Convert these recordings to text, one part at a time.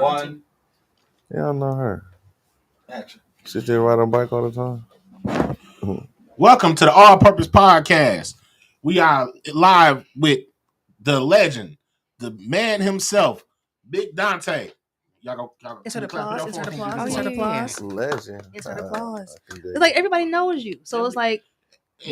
One. Yeah, I know her. Action. She just ride on bike all the time. Welcome to the All Purpose Podcast. We are live with the legend, the man himself, Big Dante. Y'all Insert applause. Insert applause. Legend. Insert applause. It's like everybody knows you, so it's like,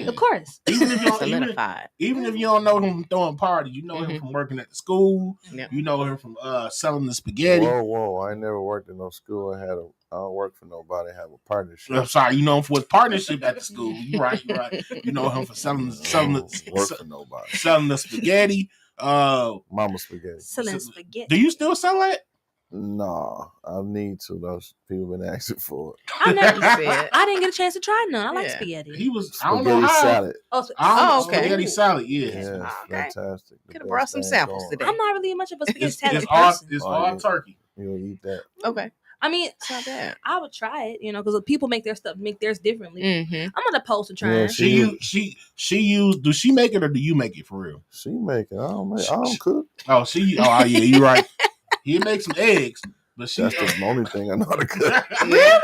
of course. Even if you Solidified. even if you don't know him from throwing parties, you know him from working at the school. Yeah. You know him from selling the spaghetti. Whoa! I ain't never worked in no school. I don't work for nobody. I have a partnership. I'm sorry, you know him for his partnership at the school. You're right. You know him for selling work for nobody. Selling the spaghetti. Mama spaghetti. Selling spaghetti. Do you still sell that? No, I need to. Those people been asking for it. I didn't get a chance to try none. I like spaghetti. He was Spaghetti I don't know how. salad. Okay. Spaghetti salad. Yeah. Yeah, fantastic. Could have brought some samples today. I'm not really much of a spaghetti salad person. person. It's all turkey. You'll eat that. Okay. I mean, It's not bad. I would try it, because people make theirs differently. Mm-hmm. I'm gonna post and try. Yeah, She used. Do she make it or do you make it for real? She make it. I don't cook. Oh, yeah, you're right. He makes some eggs, but That's the only thing I know how to cook. Really?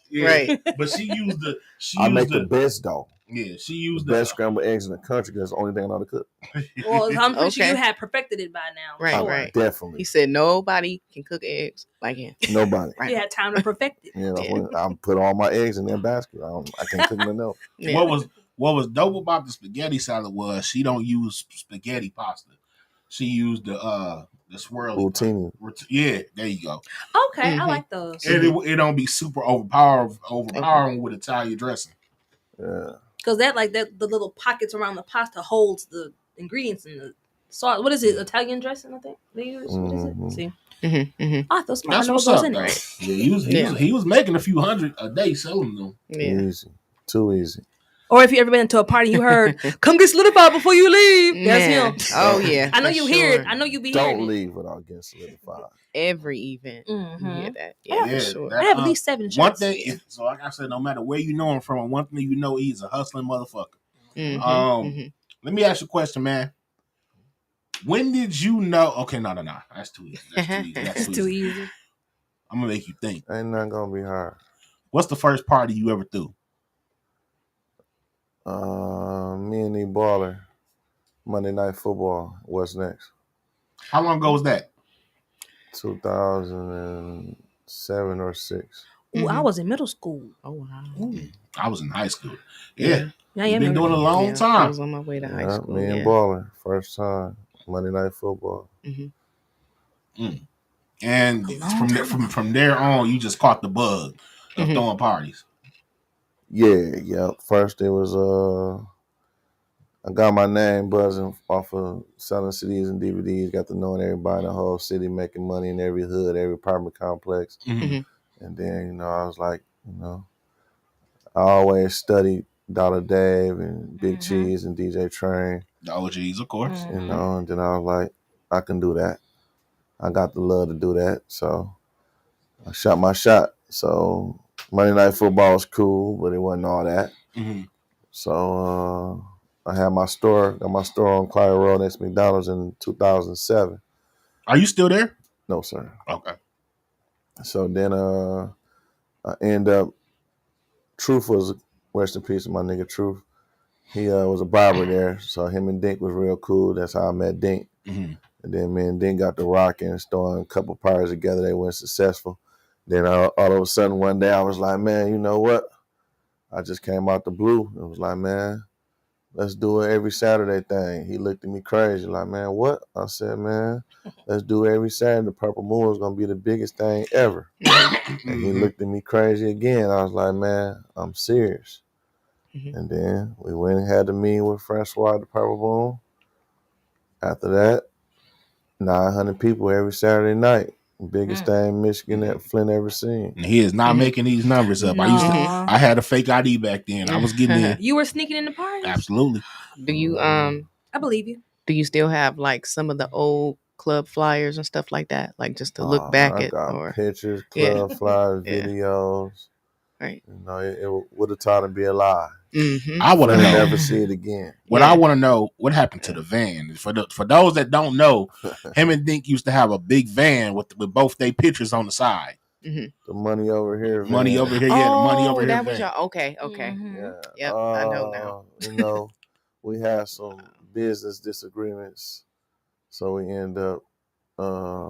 Yeah. Right. But she used the. I make the best dough. Yeah, she used the best scrambled eggs in the country. That's the only thing I know how to cook. Well, I'm pretty sure you had perfected it by now. Right. Definitely. He said nobody can cook eggs like him. Nobody. Right. You had time to perfect it. I put all my eggs in their basket. I can't cook nothing else. Yeah. What was dope about the spaghetti salad was she don't use spaghetti pasta. She used the swirly. Routine. Yeah, there you go. Okay, I like those. And it don't be super overpowering with Italian dressing. Yeah. Because the little pockets around the pasta holds the ingredients in the sauce. What is it? Italian dressing, I think they use. What is it? See, I thought that's what's up. Anyway. Yeah, he was making a few hundred a day selling them. Yeah. Easy, too easy. Or if you ever been into a party, you heard, "Come get solidified before you leave." That's him. Oh yeah, I know you hear it. I know you be hearing it. Don't leave without getting solidified. Every event, you hear that. Yeah, for sure. I have at least 7 shots. One thing, so like I said, no matter where you know him from, one thing you know, he's a hustling motherfucker. Let me ask you a question, man. When did you know? Okay, no. That's too easy. That's too easy. I'm gonna make you think. Ain't nothing gonna be hard. What's the first party you ever threw? Me and the baller, Monday Night Football. What's next? How long ago was that? 2007 or 6. Ooh, I was in middle school. Oh wow. I was in high school. Yeah. You've been doing it a long time. I was on my way to high school. Me and baller, first time Monday Night Football. And from there on, you just caught the bug of throwing parties. Yeah. First it was I got my name buzzing off of selling CDs and DVDs, got to knowing everybody in the whole city, making money in every hood, every apartment complex. And then, I was like, I always studied Dollar Dave and Big Cheese and DJ Train. The OGs, of course. And then I was like, I can do that. I got the love to do that. So I shot my shot. So Monday Night Football was cool, but it wasn't all that. So I had got my store on Clyde Road next to McDonald's in 2007. Are you still there? No, sir. Okay. So then I ended up, Truth was, rest in peace, my nigga Truth. He was a barber there, so him and Dink was real cool. That's how I met Dink. And then me and Dink got to rocking and throwing a couple parties together. They went successful. Then all of a sudden one day I was like, man, you know what? I just came out the blue. It was like, man, let's do it every Saturday thing. He looked at me crazy, like, man, what? I said, man, let's do it every Saturday. The Purple Moon is going to be the biggest thing ever. And he looked at me crazy again. I was like, man, I'm serious. And then we went and had the meeting with Francois at the Purple Moon. After that, 900 people every Saturday night. Biggest thing Michigan that Flint ever seen. And he is not making these numbers up. No. I had a fake ID back then. I was getting in. You were sneaking in the party? Absolutely. Do you I believe you. Do you still have like some of the old club flyers and stuff like that? Like just to look back I at got pictures, club flyers, videos. Right. You know, it would have taught him to be alive. Mm-hmm. I want to know. Never see it again. What I want to know, what happened to the van? For those that don't know, him and Dink used to have a big van with both their pictures on the side. Mm-hmm. The money over here, money over here, oh, the money over here. That was your okay. Mm-hmm. Yeah. Yep, I know now. You know, we had some business disagreements, so we end up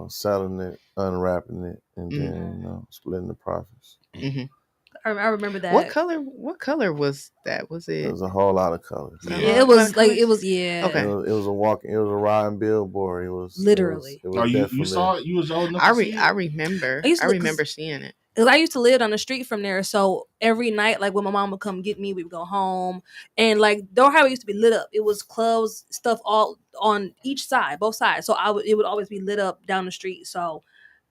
selling it, unwrapping it, and then splitting the profits. Mm-hmm. I remember that. What color was that? Was it? There was a whole lot of colors. Yeah, it was like it was. Yeah. Okay. It was a riding billboard. It was literally. It was you saw it? You was old enough I to see it? I remember. I remember seeing it. Because I used to live on the street from there, so every night, like when my mom would come get me, we would go home, and like Door Highway used to be lit up. It was clubs, stuff all on each side, both sides. So it would always be lit up down the street. So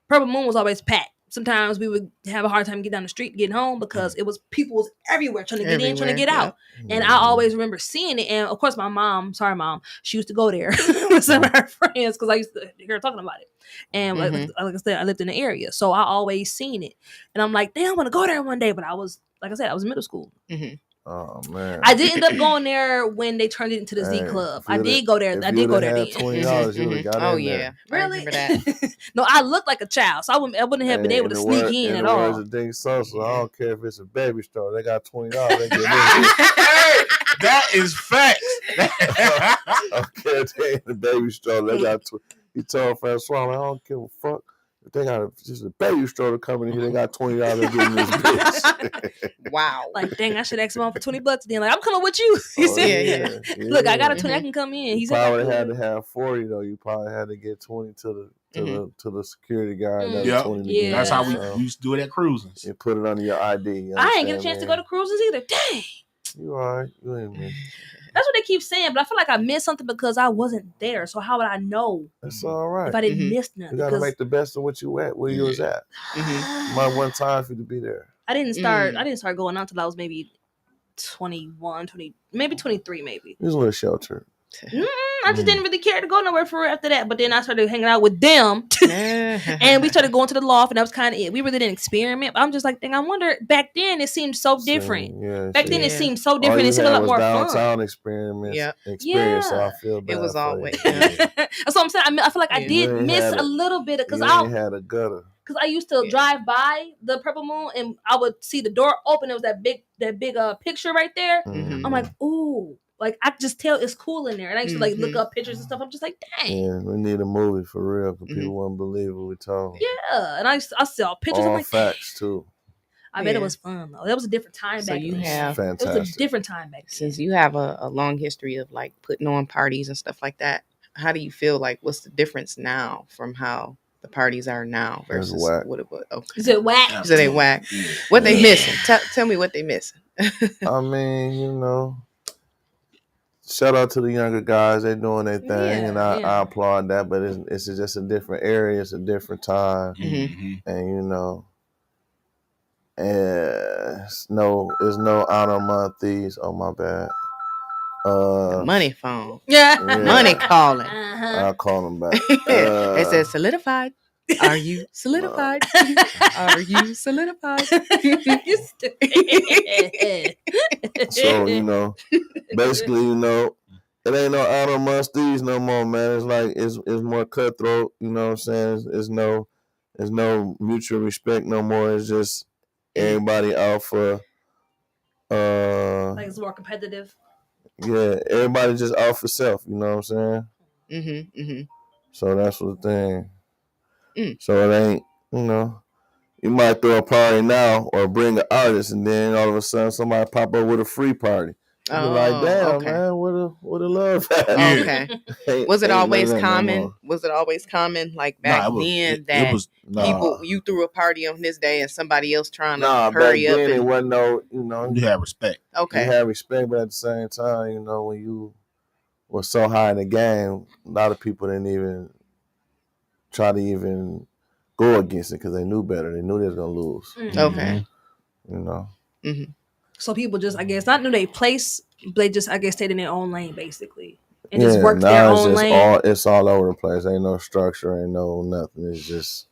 Purple Moon was always packed. Sometimes we would have a hard time getting down the street, getting home because it was people was everywhere trying to get in, trying to get out. And I always remember seeing it. And of course, my mom, sorry, mom, she used to go there with some of her friends because I used to hear her talking about it. And like I said, I lived in the area, so I always seen it. And I'm like, damn, I want to go there one day. But I was, like I said, I was in middle school. Mm-hmm. Oh man! I did end up going there when they turned it into the Z Club. I did go there. I did go there. $20, you would have got Oh in yeah, there. Really? That. No, I looked like a child, so I wouldn't have been able to sneak in at all. I don't care if it's a baby store. They got $20. They get that is facts. I don't care if they in the baby store. They got. He told Francois, I don't give a fuck. If they got just a baby store to come in here, they got $20 to give me this bitch. Wow. Like, dang, I should ask mom for $20 then. Like, I'm coming with you. He said, look, I got a 20, I can come in. He said, probably had to have 40 though. You probably had to get 20 to the security guard. Yep. 20 yeah. That's how we used to do it at cruising. You put it under your ID. I ain't get a chance to go to cruises either. Dang. You all right? You ain't miss. That's what they keep saying, but I feel like I missed something because I wasn't there. So how would I know? That's all right. If I didn't miss nothing. You gotta make the best of what you at, where you was at. My one time for you to be there. I didn't start going out until I was maybe 21, 20, maybe 23, maybe. It was a little sheltered. I just didn't really care to go nowhere for after that. But then I started hanging out with them, and we started going to the loft, and that was kind of it. We really didn't experiment. But I'm just like, dang, I wonder. Back then, it seemed so different. Back then, it seemed so different. It seemed a lot more downtown fun. experience. So I feel bad. It was always. That's what I'm saying. I feel like I did miss a little bit because I had a gutter. Because I used to drive by the Purple Moon, and I would see the door open. It was that big picture right there. I'm like, ooh. Like, I just tell it's cool in there. And I used to, like, look up pictures and stuff. I'm just like, dang. Yeah, we need a movie for real because people wouldn't believe what we told. Yeah. And I saw pictures. All I'm like, facts, too. I bet it was fun, though. That was a different time back then. Fantastic. It was a different time back then. Since you have a long history of, like, putting on parties and stuff like that, how do you feel like, what's the difference now from how the parties are now versus what it was? Okay. Is it whack? Is it whack? What they missing? Tell me what they missing. I mean, shout out to the younger guys. They're doing their thing, and I applaud that. But it's just a different area. It's a different time, and it's no honor among thieves. Oh my bad. Money phone. Yeah. Money calling. I'll call them back. It says solidified. Are you solidified? Are you solidified? You stupid. So, basically, it ain't no honor amongst thieves no more, man. It's like it's more cutthroat, you know what I'm saying? There's no mutual respect no more. It's just everybody out for like it's more competitive. Yeah, everybody just out for self, you know what I'm saying? So that's the thing. So it ain't, you might throw a party now or bring an artist, and then all of a sudden somebody pop up with a free party. You're like, damn, man, what a love at? Okay. Was it always common? Was it always common like back then that people you threw a party on this day and somebody else trying to hurry up? It wasn't no, you had respect. Okay. You had respect, but at the same time, when you were so high in the game, a lot of people didn't even try to even go against it because they knew better. They knew they was gonna lose. Okay. So people just, I guess, not knew their place. They just, I guess, stayed in their own lane, basically, and just worked their own lane. It's all over the place. Ain't no structure. Ain't no nothing. It's just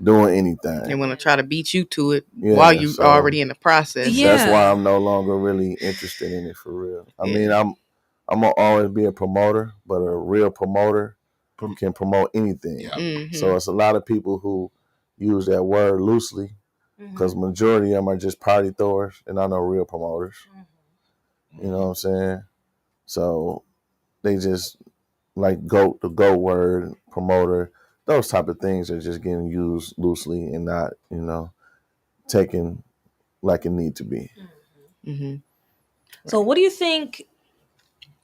doing anything. They want to try to beat you to it while you already in the process. Yeah. That's why I'm no longer really interested in it for real. I mean, I'm gonna always be a promoter, but a real promoter can promote anything. Yeah. Mm-hmm. So it's a lot of people who use that word loosely because majority of them are just party throwers, and I know real promoters. Mm-hmm. You know what I'm saying? So they just like the GOAT word, promoter, those type of things are just getting used loosely and not, taken like it need to be. Mm-hmm. So what do you think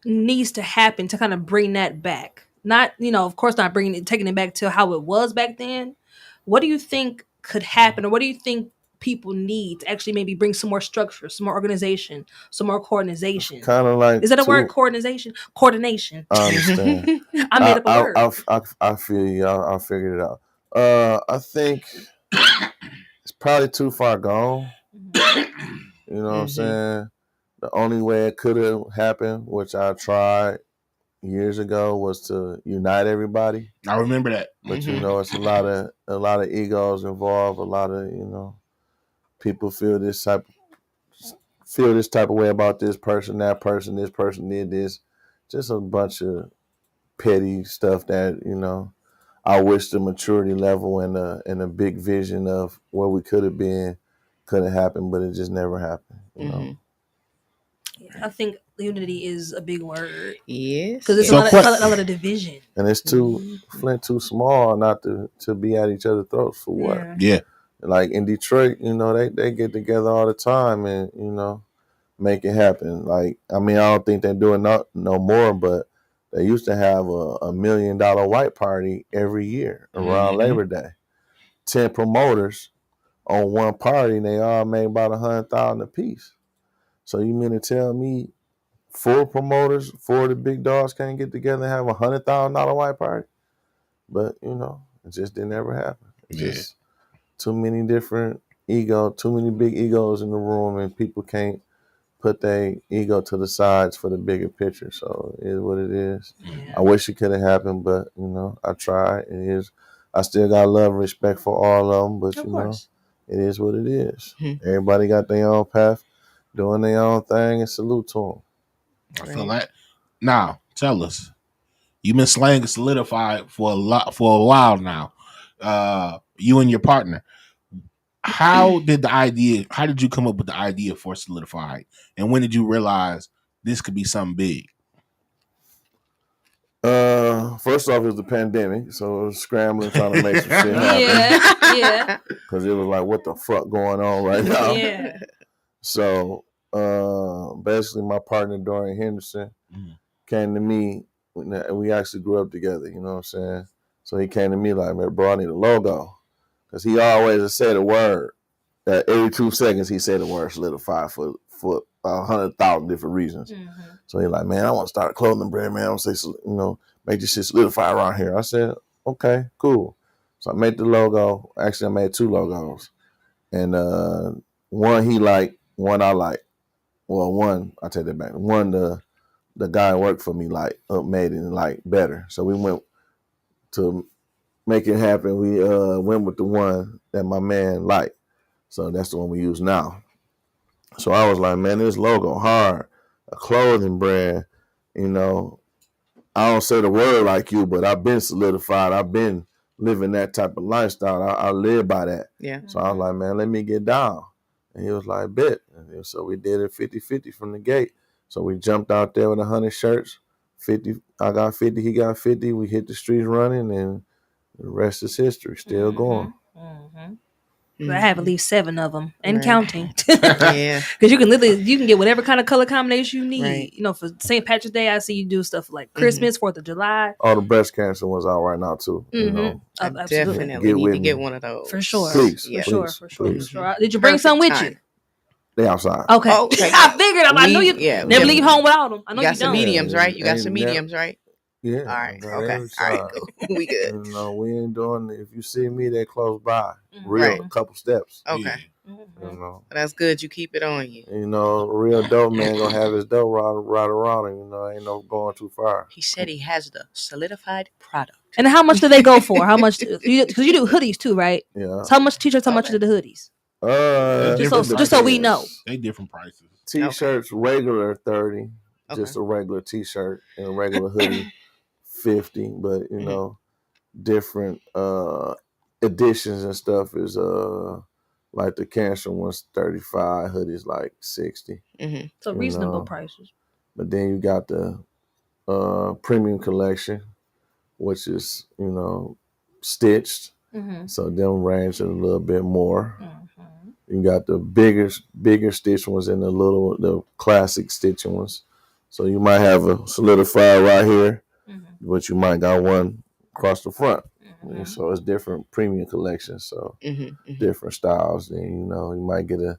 needs to happen to kind of bring that back? Not, of course not taking it back to how it was back then. What do you think could happen, or what do you think people need to actually maybe bring some more structure, some more organization, some more coordination? Kind of like, is that a word? Coordination. I understand. I made up a word. I feel you. I figured it out. I think it's probably too far gone. You know what I'm saying? The only way it could have happened, which I tried years ago, was to unite everybody. I remember that. But it's a lot of egos involved. A lot of people feel this type of way about this person, that person, this person did this. Just a bunch of petty stuff that I wish the maturity level and a big vision of where we could have been could have happened, but it just never happened. I think unity is a big word. Yes, because it's a lot of division, and it's Flint too small not to be at each other's throats for what. Yeah. Like in Detroit, they get together all the time and make it happen. Like, I mean, I don't think they're doing no more, but they used to have a $1 million white party every year around Labor Day. 10 promoters on one party, and they all made about $100,000 a piece. So you mean to tell me 4 promoters, 4 of the big dogs can't get together and have $100,000 white party? But it just didn't ever happen. Just too many different too many big egos in the room, and people can't put their ego to the sides for the bigger picture. So it is what it is. Yeah. I wish it could have happened, but I tried. It is. I still got love and respect for all of them, but it is what it is. Everybody got their own path, doing their own thing, and salute to them. I feel that. Now, tell us, you've been slanging Solidified for a while now. You and your partner. How did you come up with the idea for Solidified? And when did you realize this could be something big? First off, it was the pandemic, so it was scrambling trying to make some shit happen. Yeah. Because it was like, what the fuck going on right now? Yeah. So basically, my partner Dorian Henderson came to me. We actually grew up together. You know what I'm saying? So he came to me like, man, bro, I need a logo. Because he always said a word. Every 2 seconds, he said the word Solidified for 100,000 different reasons. So he's like, man, I want to start a clothing brand, man. I want to say, make this shit solidify around here. I said, okay, cool. So I made the logo. Actually, I made 2 logos. And one he liked, one I liked. Well, one, I take that back. One, the guy who worked for me made it better. So we went to make it happen. We went with the one that my man liked. So that's the one we use now. So I was like, man, this logo hard. A clothing brand, I don't say the word like you, but I've been solidified. I've been living that type of lifestyle. I live by that. Yeah. So I was like, man, let me get down. And he was like, bet. And so we did it 50-50 from the gate. So we jumped out there with 100 shirts. 50, I got 50, he got 50. We hit the streets running, and the rest is history. Still going. I have at least 7 of them and counting. Yeah, because you can get whatever kind of color combination you need. Right. For St. Patrick's Day, I see you do stuff like Christmas, 4th of July. All the breast cancer ones out right now too. I definitely need to get one of those for sure. Please, yeah. For sure. Did you bring some with you? They outside. Okay. I figured. I know you never leave home without them. I know you got some mediums, right? You got some mediums, right? Yeah. All right. Okay. All right. Cool. We good. We ain't doing it. If you see me, they're close by. Real. A couple steps. Okay. You know, that's good. You keep it on you. You know, a real dope man gonna have his dope right around him. You know, ain't no going too far. He said he has the solidified product. And how much do they go for? How much? Because you do hoodies too, right? Yeah. So how much t-shirts? How much are the hoodies? Just so we know. They different prices. T-shirts regular 30, just a regular T-shirt and a regular hoodie 50. But you know, different editions and stuff is like the cancer one's 35, hoodies like 60. So reasonable prices. But then you got the premium collection, which is, you know, stitched. So them range a little bit more. You got the bigger stitch ones and the classic stitching ones. So you might have a solidified right here, but you might got one across the front. So it's different premium collections. So different styles. Then, you know, you might get a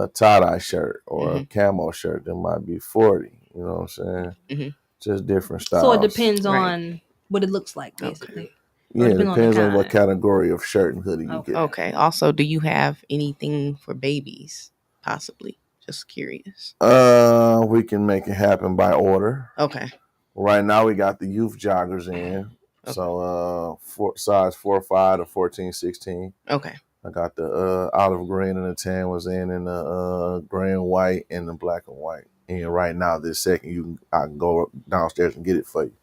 tie-dye shirt or a camo shirt that might be 40. You know what I'm saying? Just different styles. So it depends on what it looks like, basically. Yeah, it depends on what category of shirt and hoodie you get. Okay. Also, do you have anything for babies? Possibly. Just curious. We can make it happen by order. Okay. Right now we got the youth joggers in. Okay. So size 4-5 to 14-16. Okay. I got the olive green and the tan was in, and the gray and white and the black and white. And right now, this second, I can go downstairs and get it for you.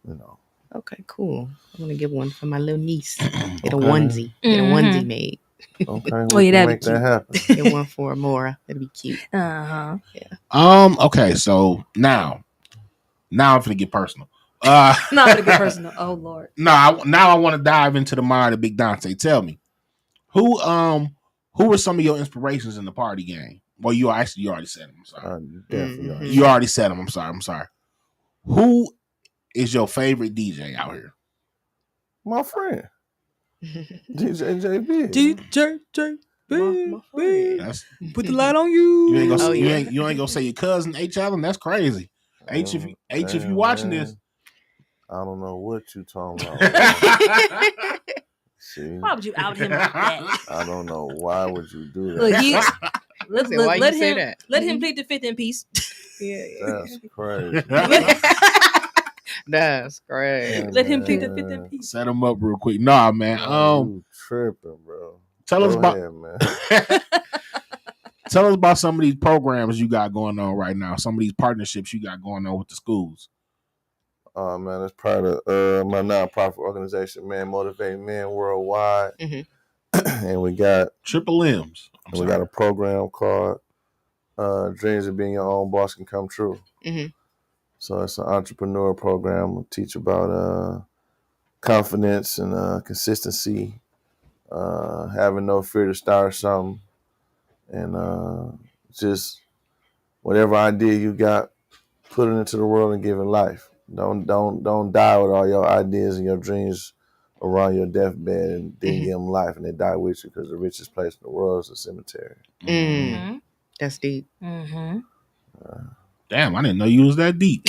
You know. Okay, cool. I'm gonna get one for my little niece. Get a onesie. Get a onesie made. Okay, we can make that happen. Get one for Amora. That'd be cute. Yeah. Okay, so now I'm gonna get personal. Not gonna get personal. Oh Lord. Now I want to dive into the mind of Big Dante. Tell me, who were some of your inspirations in the party game? Well, you already said them. I'm sorry. Definitely. You already said them. I'm sorry. Who is your favorite DJ out here? My friend. DJ JB. DJ JB. Put the light on you. You ain't gonna say your cousin H Allen? That's crazy. H, if you watching this. I don't know what you talking about. See? Why would you out him like that? I don't know. Why would you do that? Look, let him plead the fifth in peace. Yeah. That's crazy. That's great. Let him plead the fifth in peace. Set him up real quick. Nah, man. You tripping, bro. Tell us about some of these programs you got going on right now. Some of these partnerships you got going on with the schools. Oh man, that's part of my nonprofit organization, man, Motivating Men Worldwide. And we got Triple M's. We got a program called Dreams of Being Your Own Boss Can Come True. So it's an entrepreneur program. We teach about confidence and consistency, having no fear to start something, and just whatever idea you got, put it into the world and give it life. Don't die with all your ideas and your dreams around your deathbed and then give them life and they die with you, because the richest place in the world is a cemetery. That's deep. Damn, I didn't know you was that deep.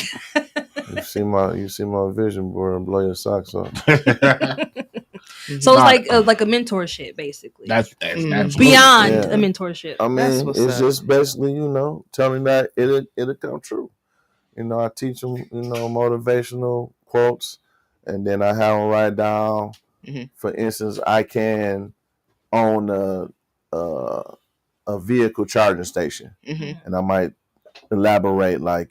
You see my vision board and blow your socks off. So it's like a mentorship, basically. That's beyond a mentorship. I mean, it's just basically, telling that it'll come true. I teach them, motivational quotes, and then I have them write down. For instance, I can own a vehicle charging station, and I might elaborate they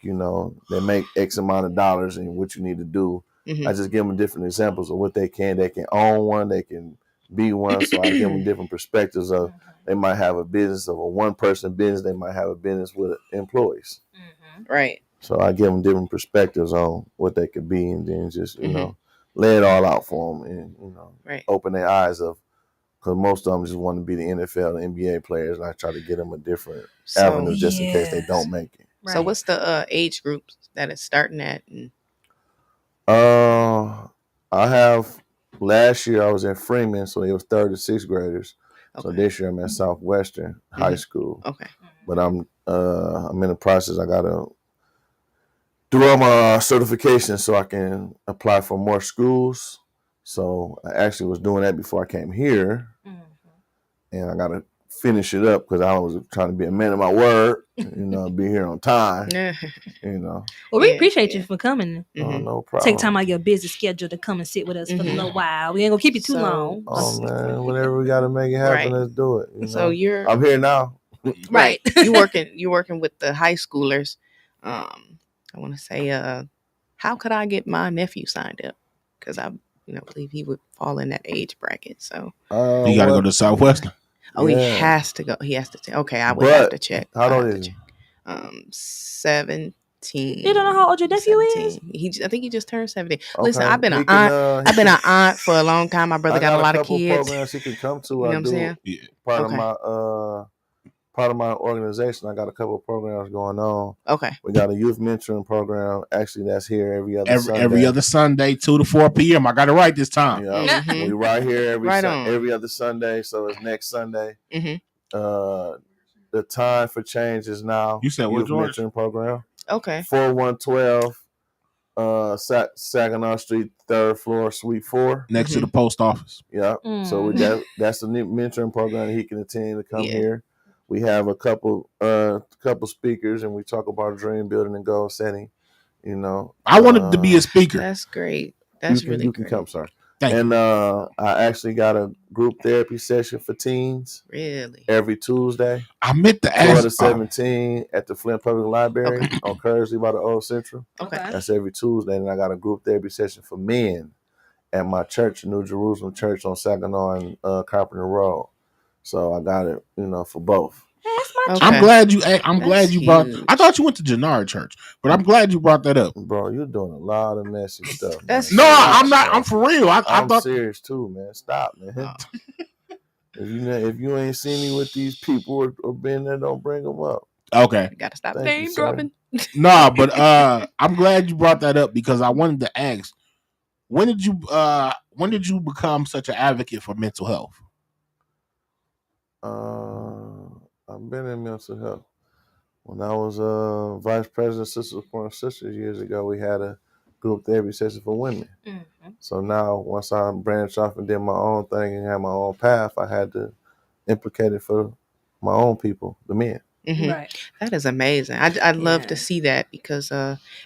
make X amount of dollars and what you need to do. I just give them different examples of what they can. They can own one, they can be one. So I give them different perspectives of, they might have a business of a one-person business. They might have a business with employees. Right. So I give them different perspectives on what they could be, and then just, lay it all out for them and, open their eyes up. Because most of them just want to be the NFL and NBA players, and I try to get them a different avenue just in case they don't make it. Right. So what's the age groups that it's starting at? I have, last year I was in Freeman, so it was 3rd to 6th graders. Okay. So this year I'm at Southwestern High School. Okay. But I'm in the process. I gotta do all my certifications so I can apply for more schools. So I actually was doing that before I came here, and I gotta finish it up because I was trying to be a man of my word, be here on time, Well, we appreciate you for coming. No problem. Take time out of your busy schedule to come and sit with us for a little while. We ain't gonna keep you too long. Oh man, whenever we gotta make it happen, let's do it. So I'm here now. Right. You're working with the high schoolers. I want to say, how could I get my nephew signed up? Because I believe he would fall in that age bracket. So you got to go to Southwestern. Oh, yeah. He has to go. He has to. Okay, I would have to check. How old is he? 17. You don't know how old your nephew is? I think he just turned 17. Okay. Listen, I've been an aunt. I've been an aunt for a long time. My brother got a lot of kids. Programs he can come to. You know what I'm saying? Part of my organization, I got a couple of programs going on. Okay. We got a youth mentoring program. Actually, that's here every other Sunday. Every other Sunday, 2 to 4 p.m. I got it right this time. Yeah, we right here every other Sunday. So it's next Sunday. The time for change is now. You said what, George? Mentoring program. Okay. 4112 Saginaw Street, 3rd floor, Suite 4. Next to the post office. Yeah. So that's the new mentoring program he can attend to come here. We have a couple speakers, and we talk about dream building and goal setting. I wanted to be a speaker. That's great. That's really great. You can come, sir. And I actually got a group therapy session for teens. Really? Every Tuesday. I meant to ask. 4 to 17 at the Flint Public Library on Cursley by the Old Central. Okay. That's every Tuesday. And I got a group therapy session for men at my church, New Jerusalem Church on Saginaw and Carpenter Road. So I got it, for both. Hey, that's my church. I'm glad you brought. I thought you went to Jannard Church, but I'm glad you brought that up, bro. You're doing a lot of messy stuff. I'm not. I'm for real. I'm serious too, man. Stop, man. If you ain't seen me with these people or been there, don't bring them up. Okay, you gotta stop name dropping. Nah, but I'm glad you brought that up because I wanted to ask, when did you become such an advocate for mental health? I've been in mental health. When I was vice president of Sisters Supporting Sisters years ago, we had a group therapy session for women. So now, once I branched off and did my own thing and had my own path, I had to implicate it for my own people, the men. Right. That is amazing. I'd love to see that because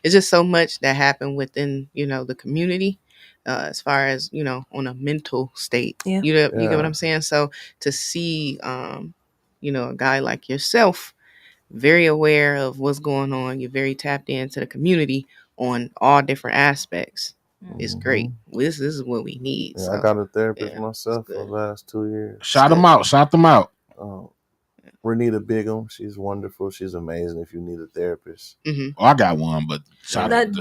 it's just so much that happened within the community. As far as on a mental state, you get what I'm saying. So to see, a guy like yourself, very aware of what's going on, you're very tapped into the community on all different aspects. Is great. This is what we need. Yeah, so, I got a therapist myself for the last 2 years. Shout them out. Renita Bigham, she's wonderful. She's amazing. If you need a therapist, I got one, but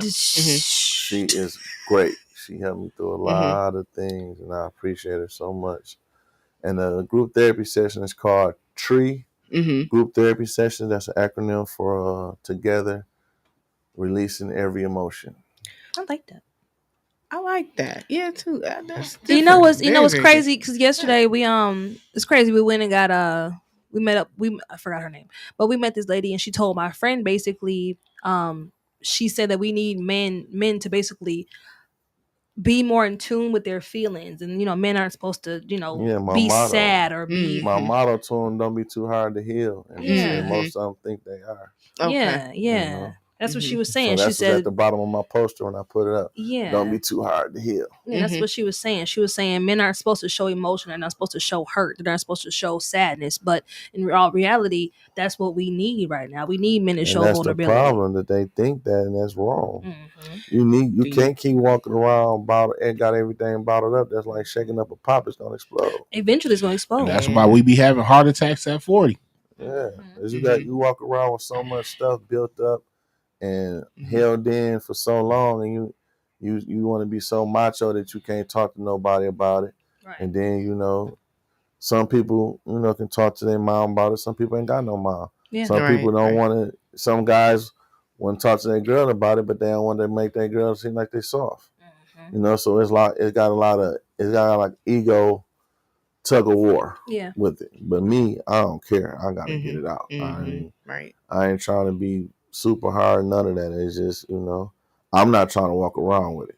she is great. She helped me through a lot of things, and I appreciate her so much. And the group therapy session is called TREE. Group therapy session. That's an acronym for Together, Releasing Every Emotion. I like that. I like that. Yeah, too. That's you know what's crazy? Because yesterday it's crazy. We went and got we met up. I forgot her name, but we met this lady, and she told my friend basically. She said that we need men to basically be more in tune with their feelings, and men aren't supposed to be sad or be. My motto to them: don't be too hard to heal, and most of them think they are. Okay. Yeah. That's what she was saying. So she said at the bottom of my poster when I put it up. Yeah. Don't be too hard to heal. Yeah, that's what she was saying. She was saying men aren't supposed to show emotion. They're not supposed to show hurt. They're not supposed to show sadness. But in all reality, that's what we need right now. We need men to show vulnerability. That's the problem, that they think that, and that's wrong. You can't keep walking around and got everything bottled up. That's like shaking up a pop. It's gonna explode. Eventually, it's gonna explode. And that's why we be having heart attacks at 40. Yeah, you walk around with so much stuff built up and held in for so long, and you want to be so macho that you can't talk to nobody about it. Right. And then some people can talk to their mom about it. Some people ain't got no mom. Yeah. Some people don't want to. Some guys want to talk to their girl about it, but they don't want to make their girl seem like they soft. So it's got like ego tug of war with it. But me, I don't care. I gotta get it out. I ain't trying to be super hard, none of that. It's just, I'm not trying to walk around with it.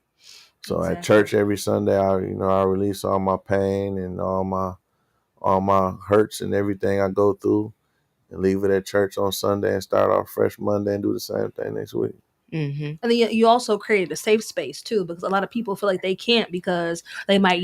So at church every Sunday, I release all my pain and all all my hurts and everything I go through, and leave it at church on Sunday and start off fresh Monday and do the same thing next week. And then you also created a safe space too, because a lot of people feel like they can't because they might,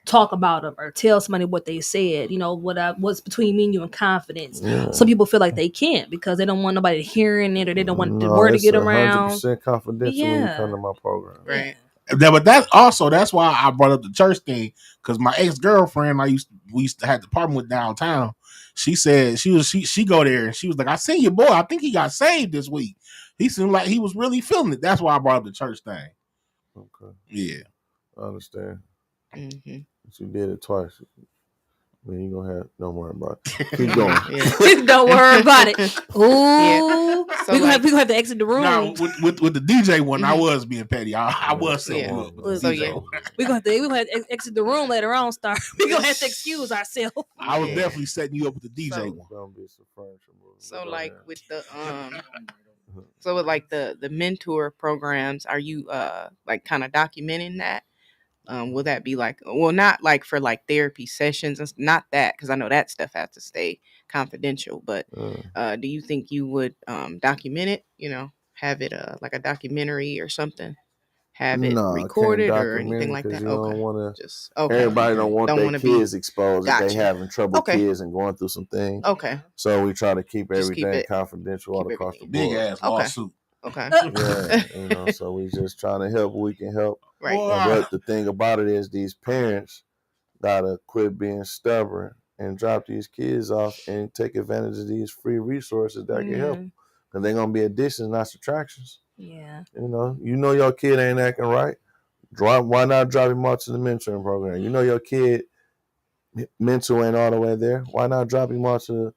talk about them or tell somebody what they said, what's between me and you in confidence. Yeah. Some people feel like they can't because they don't want nobody hearing it or they don't want the word to get around. 100% confidential when you come to my program. Right. But that's why I brought up the church thing, because my ex-girlfriend we used to have the apartment with downtown. She said she go there and she was like, I seen your boy. I think he got saved this week. He seemed like he was really feeling it. That's why I brought up the church thing. Okay. Yeah. I understand. Mm-hmm. But you did it twice. Man, you gonna have, don't worry about it. Keep going. Don't worry about it. Ooh. Yeah. So we gonna have to exit the room. No, with the DJ one, I was being petty. I was setting you up. With So the DJ yeah, one. we gonna have to exit the room later on. We gonna have to excuse ourselves. I was definitely setting you up with the DJ So, one. Gonna be some furniture moving. So like with the so with like the mentor programs, are you like kind of documenting that? Will that be like, well, not like for like therapy sessions, and not that, because I know that stuff has to stay confidential, but do you think you would document it, have it like a documentary or something, have it recorded or anything like that? You don't want to just everybody don't want their kids exposed if they having trouble Okay. kids and going through some things. Okay. So we try to keep Just keep everything it- confidential all across the board. Big ass lawsuit. Okay. Yeah, so we just trying to help what we can help. Right. But the thing about it is these parents gotta quit being stubborn and drop these kids off and take advantage of these free resources that can help. Because they're gonna be additions, not subtractions. Yeah. You know your kid ain't acting right. Why not drop him off to the mentoring program? You know your kid mental ain't all the way there. Why not drop him off to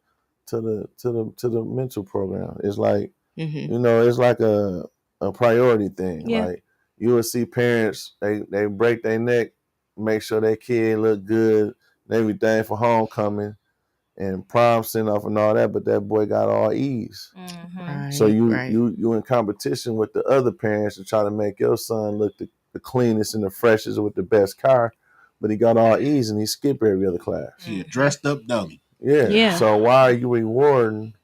the mental program? It's like it's like a priority thing. Yeah. Like you will see parents they break their neck, make sure their kid look good and everything for homecoming and prom send off and all that, but that boy got all E's. Mm-hmm. So you in competition with the other parents to try to make your son look the cleanest and the freshest with the best car, but he got all E's and he skipped every other class. Yeah, dressed up dummy. Yeah. So why are you rewarding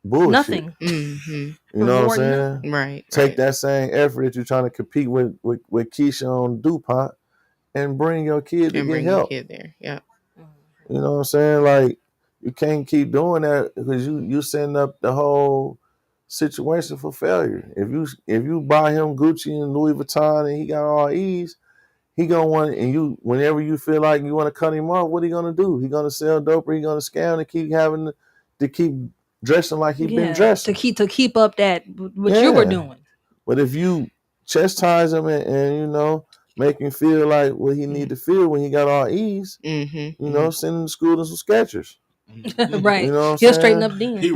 bullshit? Nothing. You know what I'm saying? Right. Take that same effort that you're trying to compete with Keisha on DuPont and bring your kid to get help. Your kid there. Yeah. You know what I'm saying? Like you can't keep doing that because you setting up the whole situation for failure. If you buy him Gucci and Louis Vuitton and he got all E's, he gonna want, and you whenever you feel like you want to cut him off, what he gonna do? He gonna sell dope or he gonna scam and keep having to keep dressing like he been dressing to keep up that what you were doing. But if you chastise him and make him feel like what he need to feel when he got all E's, send him to school to some Skechers. Right. You know what I'm He'll saying? straighten up then. He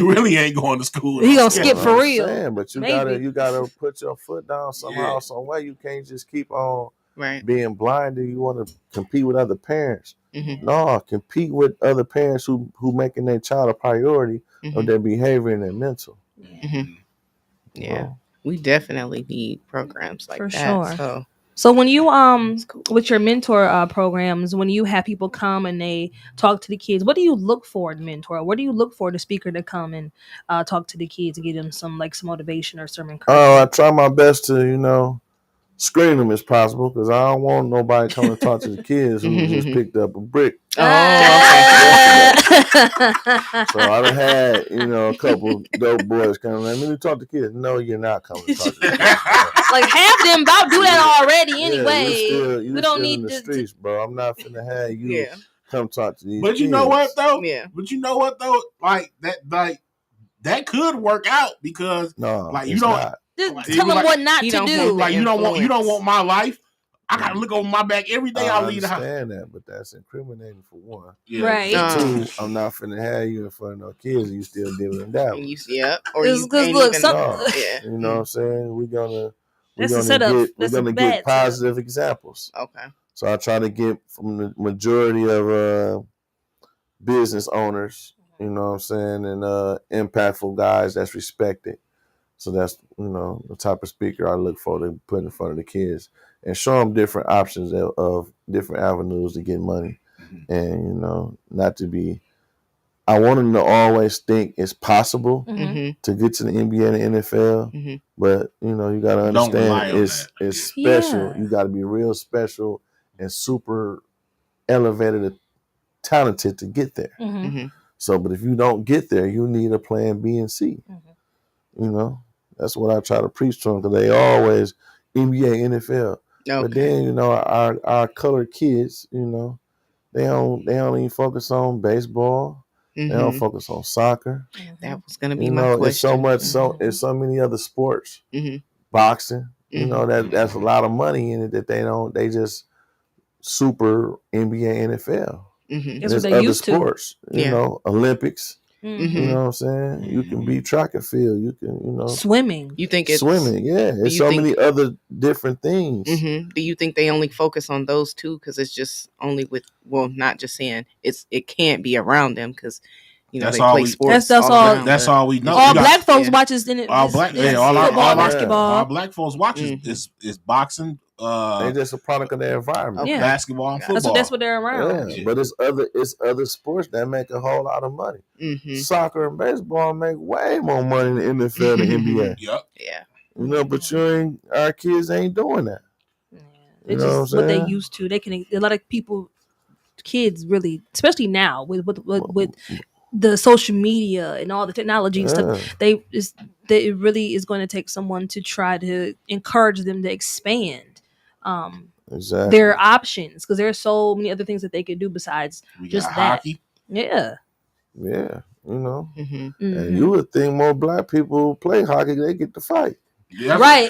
really ain't going to school. He gonna skip for real. But you gotta put your foot down somehow, some way. You can't just keep on being blinded. You want to compete with other parents. No, compete with other parents who making their child a priority of their behavior and their mental. Yeah. We definitely need programs like for that. Sure. So when you with your mentor programs, when you have people come and they talk to the kids, what do you look for in mentor? What do you look for the speaker to come and talk to the kids and give them some motivation or some encouragement? I try my best to screen them as possible because I don't want nobody coming to talk to the kids who just picked up a brick. Oh, okay. So I done had a couple dope boys coming. Let me talk to kids. No, you're not coming to talk to the kids. Like half them about do that already anyway. We don't need the streets, bro. I'm not finna have you come talk to these But kids. You know what though? Yeah. But you know what though? That could work out because you don't not. Just tell them what not to do. Like you don't want my life. I gotta look over my back every day. I leave the house. I understand that, but that's incriminating for one. Yeah. Right. Two, I'm not finna have you in front of no kids and you still dealing with that. Or you know what I'm saying? We're gonna get positive examples. Okay. So I try to get from the majority of business owners, you know what I'm saying, and impactful guys that's respected. So that's the type of speaker I look for to put in front of the kids. and show them different options of different avenues to get money. And not to be. I want them to always think it's possible to get to the NBA and the NFL, but you got to understand it's special. You got to be real special and super elevated and talented to get there. So, but if you don't get there, you need a plan B and C. That's what I try to preach to them, because they always NBA, NFL. Okay. But then our colored kids, they don't even focus on baseball. They don't focus on soccer. That was going to be my question. It's so much. It's so many other sports. Boxing. That's a lot of money in it that they don't. They just super NBA, NFL. That's what they used sports, Olympics. You know what I'm saying? You can be track and field. You can, swimming. You think it's swimming? Yeah, there's so many other different things. Do you think they only focus on those two because it's just only with? Well, not just saying it can't be around them because they play sports. That's all we know. All black folks watches all football, basketball. All black folks watches is boxing. They just a product of their environment. Basketball and football. That's what they're around. Yeah. But it's other sports that make a whole lot of money. Soccer and baseball make way more money than NFL and NBA. Yep. Yeah. But our kids ain't doing that. Yeah. It's just what they used to. They can. A lot of kids really, especially now with the social media and all the technology and stuff. It really is going to take someone to try to encourage them to expand. Their options, because there are so many other things that they could do besides just that. Hockey. Yeah, and you would think more black people play hockey, they get to fight. Yeah, right.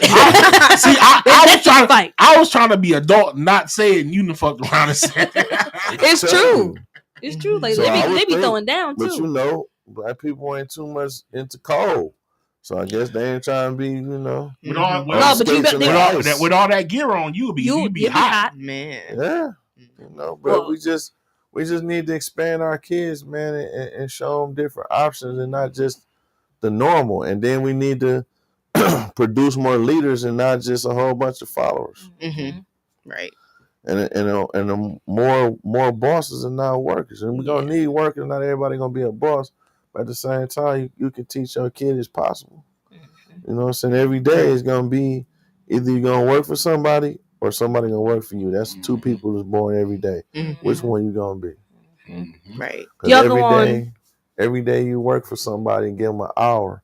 I was trying to be adult, not saying you fucked around and said it's true. It's true. Like they be throwing down too. But black people ain't too much into cold. So I guess they ain't trying to be, with all that gear on, you'd be hot, man. Yeah, but we just need to expand our kids, man, and show them different options and not just the normal. And then we need to produce more leaders and not just a whole bunch of followers. Right. And more bosses and not workers. And we're gonna need workers. Not everybody gonna be a boss. But at the same time, you can teach your kid it's possible. You know what I'm saying? Every day is going to be either you're going to work for somebody or somebody going to work for you. That's two people that's born every day. Which one you going to be? Right. Because every day you work for somebody and give them an hour,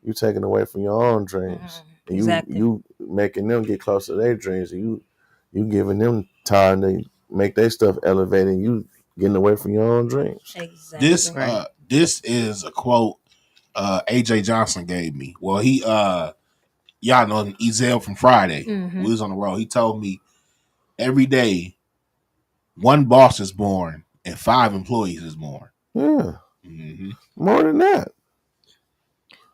you're taking away from your own dreams. And you making them get close to their dreams. And you giving them time to make their stuff elevated. And you getting away from your own dreams. Exactly. This is a quote AJ Johnson gave me. Well, he y'all know Ezel from Friday. We was on the road. He told me every day one boss is born and 5 employees is born. Yeah. More than that.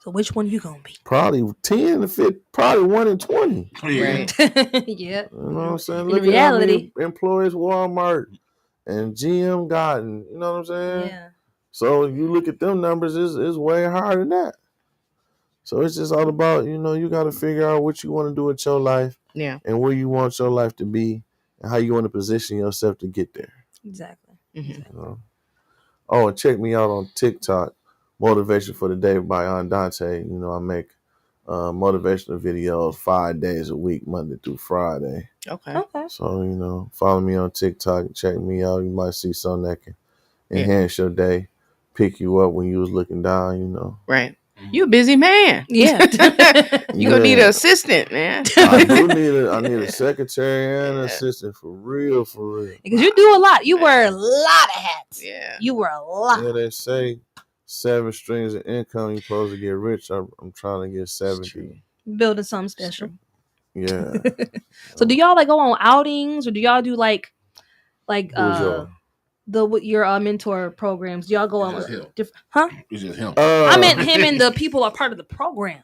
So which one you gonna be? Probably 10 to 15, probably 1 in 20. Right. Yeah. You know what I'm saying? Look at how many employees Walmart and GM got, and you know what I'm saying? Yeah. So you look at them numbers, it's way higher than that. So it's just all about, you got to figure out what you want to do with your life, and where you want your life to be, and how you want to position yourself to get there. Exactly. Oh, and check me out on TikTok, Motivation for the Day by Dante. I make motivational videos 5 days a week, Monday through Friday. Okay. So, follow me on TikTok, check me out. You might see something that can enhance your day, pick you up when you was looking down, Right. You a busy man. Yeah. You gonna need an assistant, man. I need a secretary and an assistant for real. Because you do a lot. You wear a lot of hats. Yeah. You wear a lot. Yeah, they say 7 streams of income you're supposed to get rich. I'm trying to get 70. Building something special. Yeah. So do y'all go on outings, or do y'all do your mentor programs? Do y'all go on different? Huh? It's just him. I meant him and the people are part of the program.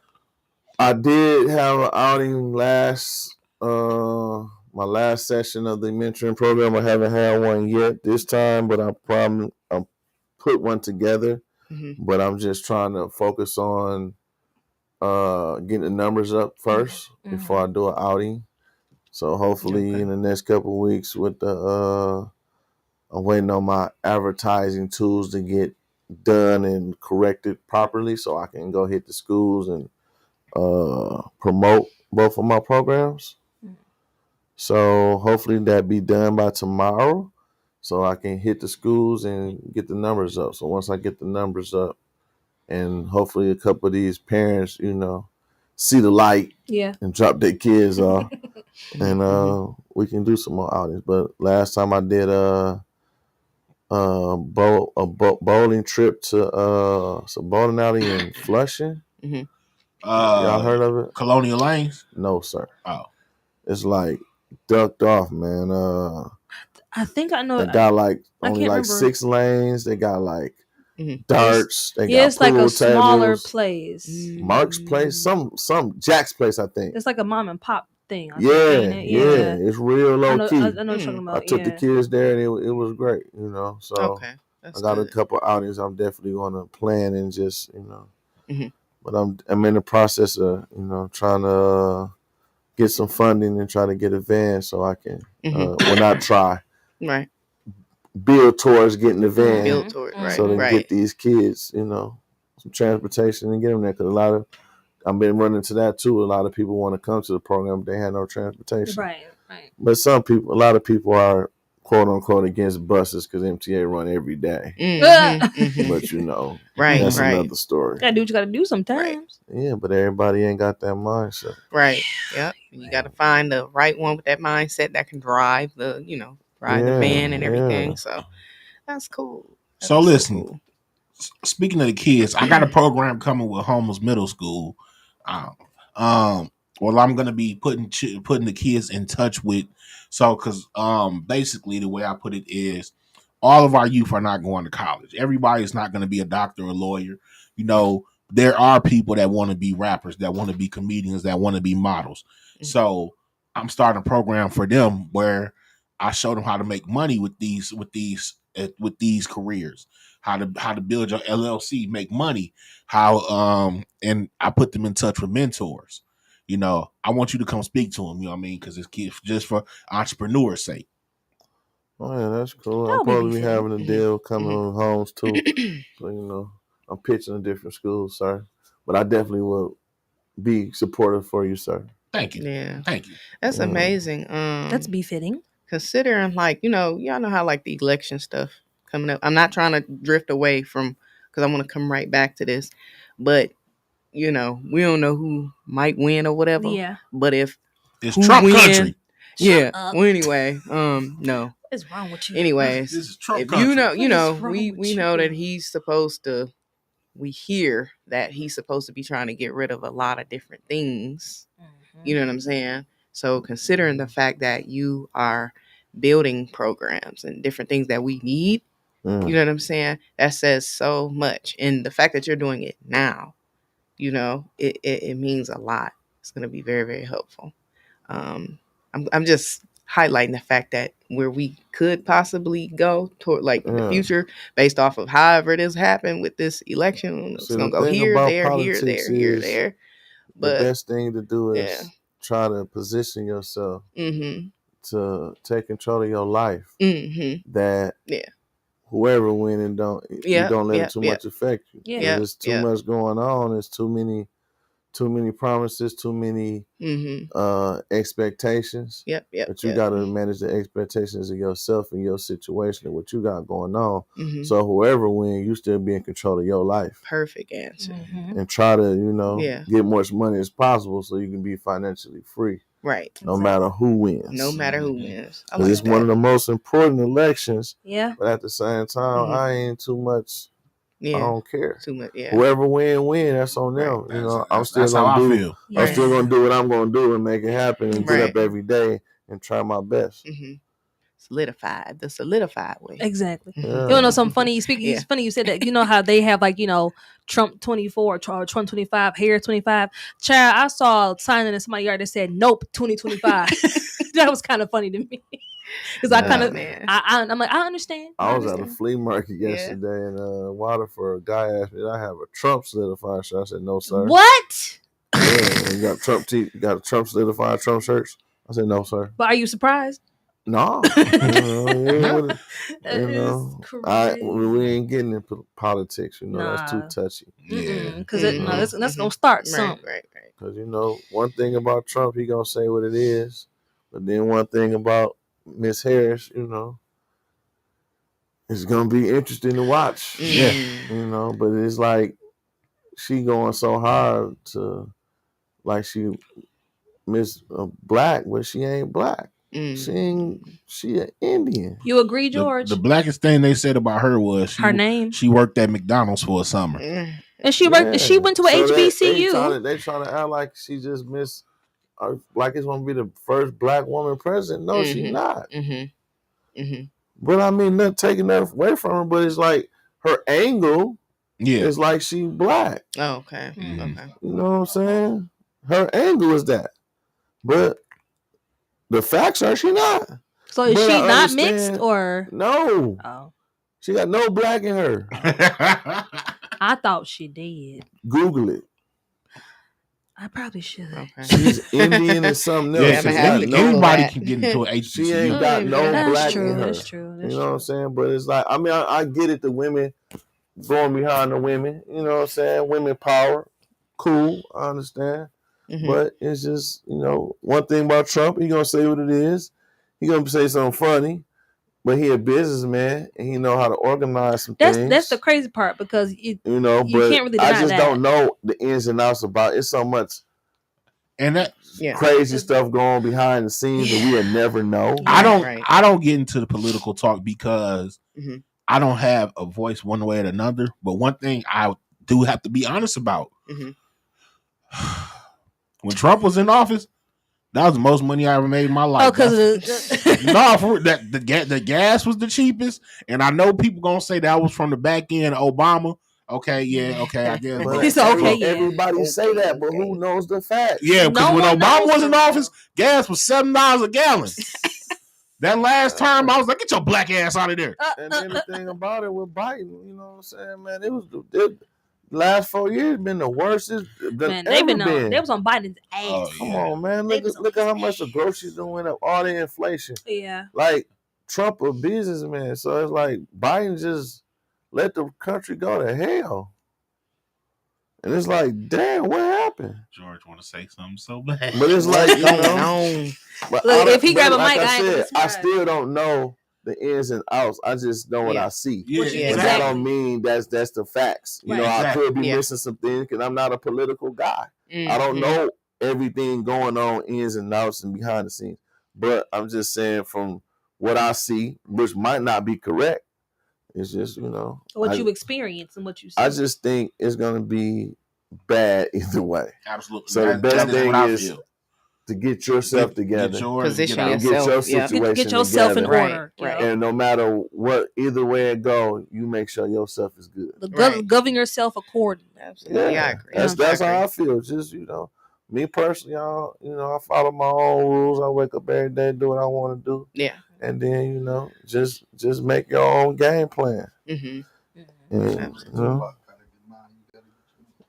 I did have an outing my last session of the mentoring program. I haven't had one yet this time, but I'll put one together. But I'm just trying to focus on getting the numbers up first before I do an outing. So hopefully in the next couple of weeks with the I'm waiting on my advertising tools to get done and corrected properly so I can go hit the schools and promote both of my programs. So hopefully that be done by tomorrow so I can hit the schools and get the numbers up. So once I get the numbers up and hopefully a couple of these parents, see the light and drop their kids off and we can do some more outings. But last time I did a bowling trip to some bowling alley in Flushing. Y'all heard of it? Colonial Lanes? No, sir. Oh. It's like ducked off, man. I think I know. They got like only like 6 lanes. They got like darts. They got it's like a tables. smaller place. Mark's place, some Jack's place, I think. It's like a mom and pop thing. Yeah. It's real low key. I know what you're talking about. I took the kids there and it was great, So I got a couple outings I'm definitely gonna plan and just, But I'm in the process of, trying to get some funding and try to get advanced so I can not try. Right. Build towards getting the van. Build towards, right. So to get these kids, some transportation and get them there. Because I've been running to that too. A lot of people want to come to the program, but they have no transportation. Right. But a lot of people are quote unquote against buses because MTA run every day. But that's another story. Gotta do what you gotta do sometimes. Right. Yeah, but everybody ain't got that mindset. Right. Yep. You gotta find the right one with that mindset that can drive the van and everything. So that's cool. So listen, speaking of the kids, I got a program coming with Homeless Middle School. Well, I'm gonna be putting the kids in touch with. So, because basically the way I put it is, all of our youth are not going to college. Everybody's not going to be a doctor or a lawyer. There are people that want to be rappers, that want to be comedians, that want to be models. So I'm starting a program for them where I show them how to make money with these careers, how to build your LLC, make money, and I put them in touch with mentors. I want you to come speak to them, because it's just for entrepreneurs' sake. Oh, yeah, that's cool. I'll probably be having a deal coming on homes, too. So, I'm pitching to different schools, sir. But I definitely will be supportive for you, sir. Thank you. Yeah. Thank you. That's amazing. That's befitting. Considering, y'all know how, the election stuff coming up. I'm not trying to drift away from, because I want to come right back to this. But we don't know who might win or whatever. Yeah. But if it's Trump country. Yeah. Well, anyway, no. What's wrong with you? Anyways, this is Trump if country. we know that he's supposed to. We hear that he's supposed to be trying to get rid of a lot of different things. You know what I'm saying? So considering the fact that you are building programs and different things that we need, you know what I'm saying? That says so much. And the fact that you're doing it now, it means a lot. It's going to be very, very helpful. I'm just highlighting the fact that where we could possibly go toward in the future based off of however it has happened with this election. It's going to go here, there. But the best thing to do is try to position yourself to take control of your life. That whoever wins you don't let it too much affect you. Yeah. There's too much going on. There's too many promises, too many expectations. But you got to manage the expectations of yourself and your situation and what you got going on. So whoever wins, you still be in control of your life. Perfect answer. And try to, get much money as possible so you can be financially free. Right. No matter who wins. No matter who wins. Because it's one of the most important elections. Yeah. But at the same time, I ain't too much. Yeah. I don't care. Too much. Yeah. Whoever win. That's on them. Right. I'm still gonna do. I'm still gonna do what I'm gonna do and make it happen and get up every day and try my best. Solidified, the solidified way. Exactly. Yeah. You know something funny? It's funny you said that. You know how they have Trump 24 or Trump 25, Harris 25. Child, I saw a sign in somebody's yard that said "Nope 2025." That was kind of funny to me. Because I'm like, I understand. I was at a flea market yesterday in Waterford. A guy asked me, "Did I have a Trump solidified shirt?" I said, "No, sir." What? Yeah, you got Trump got a Trump solidified Trump shirts. I said, no, sir. But are you surprised? No. That we ain't getting into politics, that's too touchy. Yeah. Because that's going to start some. Right. Because, one thing about Trump, he going to say what it is. But then one thing about Miss Harris, it's going to be interesting to watch. Yeah. But it's like she going so hard to, like she Miss Black, but she ain't black. She an Indian. You agree, George? The blackest thing they said about her was her name. She worked at McDonald's for a summer. And she worked. She went to a HBCU. They trying to act like she just missed. Like it's going to be the first black woman president. No, she's not. But I mean, not taking that away from her. But it's like her angle. Yeah, it's like she black. Oh, okay. Okay. You know what I'm saying? Her angle is that. But the facts are she not. So is she not mixed or no? Oh, she got no black in her. I thought she did. Google it. I probably should. Okay. She's Indian and something else. Yeah, anybody can get into an HBCU. She ain't got no black in her. That's true. You know what I'm saying? But it's like, I mean, I get it. The women going behind the women. You know what I'm saying? Women power. Cool. I understand. But it's just, one thing about Trump, he gonna say what it is. He gonna say something funny, but he a businessman and he know how to organize some things. That's the crazy part because you can't really deny I just that. don't know the ins and outs about it. It's so much and that crazy stuff going behind the scenes that we'll never know. I don't get into the political talk because I don't have a voice one way or another. But one thing I do have to be honest about. When Trump was in office, that was the most money I ever made in my life. Oh, because the gas was the cheapest, and I know people gonna say that was from the back end of Obama. Okay, I guess. Everybody say that, but who knows the facts? Yeah, because when Obama was in office, gas was $7 a gallon. That last term, I was like, "Get your black ass out of there." And then the thing about it with Biden, you know what I'm saying, man? The last 4 years been the worst than they was on Biden's ass. Oh, yeah. Come on, man. Look at how much the groceries done went up, all the inflation. Yeah. Like Trump a businessman. So it's like Biden just let the country go to hell. And it's like, damn, what happened? George want to say something so bad. But it's like, Look, if he grab a mic, I still don't know the ins and outs. I just know what I see. Yeah, that don't mean that's the facts. You know, I could be missing some things because I'm not a political guy. I don't know everything going on ins and outs and behind the scenes. But I'm just saying from what I see, which might not be correct, it's just, what you experience and what you see. I just think it's gonna be bad either way. Absolutely. So the best thing is to get yourself together, position yourself, get your situation get yourself together. in order, right. And no matter what, either way it go, you make sure yourself is good. Govern yourself accordingly. Absolutely, yeah, I agree. That's how I feel. Just me personally, I follow my own rules. I wake up every day, do what I want to do. Yeah, and then just make your own game plan.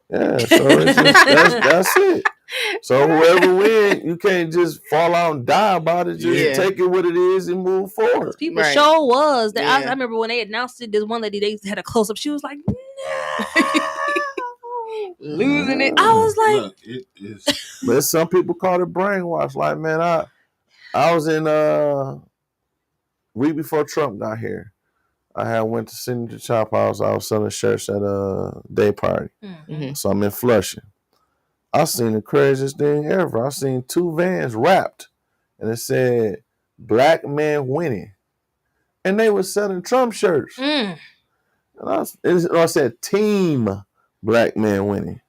Yeah, so it's just, that's it. So whoever wins, you can't just fall out and die about it. Just take it what it is and move forward. People show was that I remember when they announced it. This one lady, they had a close up. She was like, "No, losing it." I was like, "Look, it is." But some people call it brainwash. Like, man, I was in week before Trump got here. I went to Senator Chop House. I was selling shirts at a day party. So I'm in Flushing. I seen the craziest thing ever. I seen 2 vans wrapped, and it said "Black Man Winning," and they were selling Trump shirts. And I said "Team Black Man Winning,"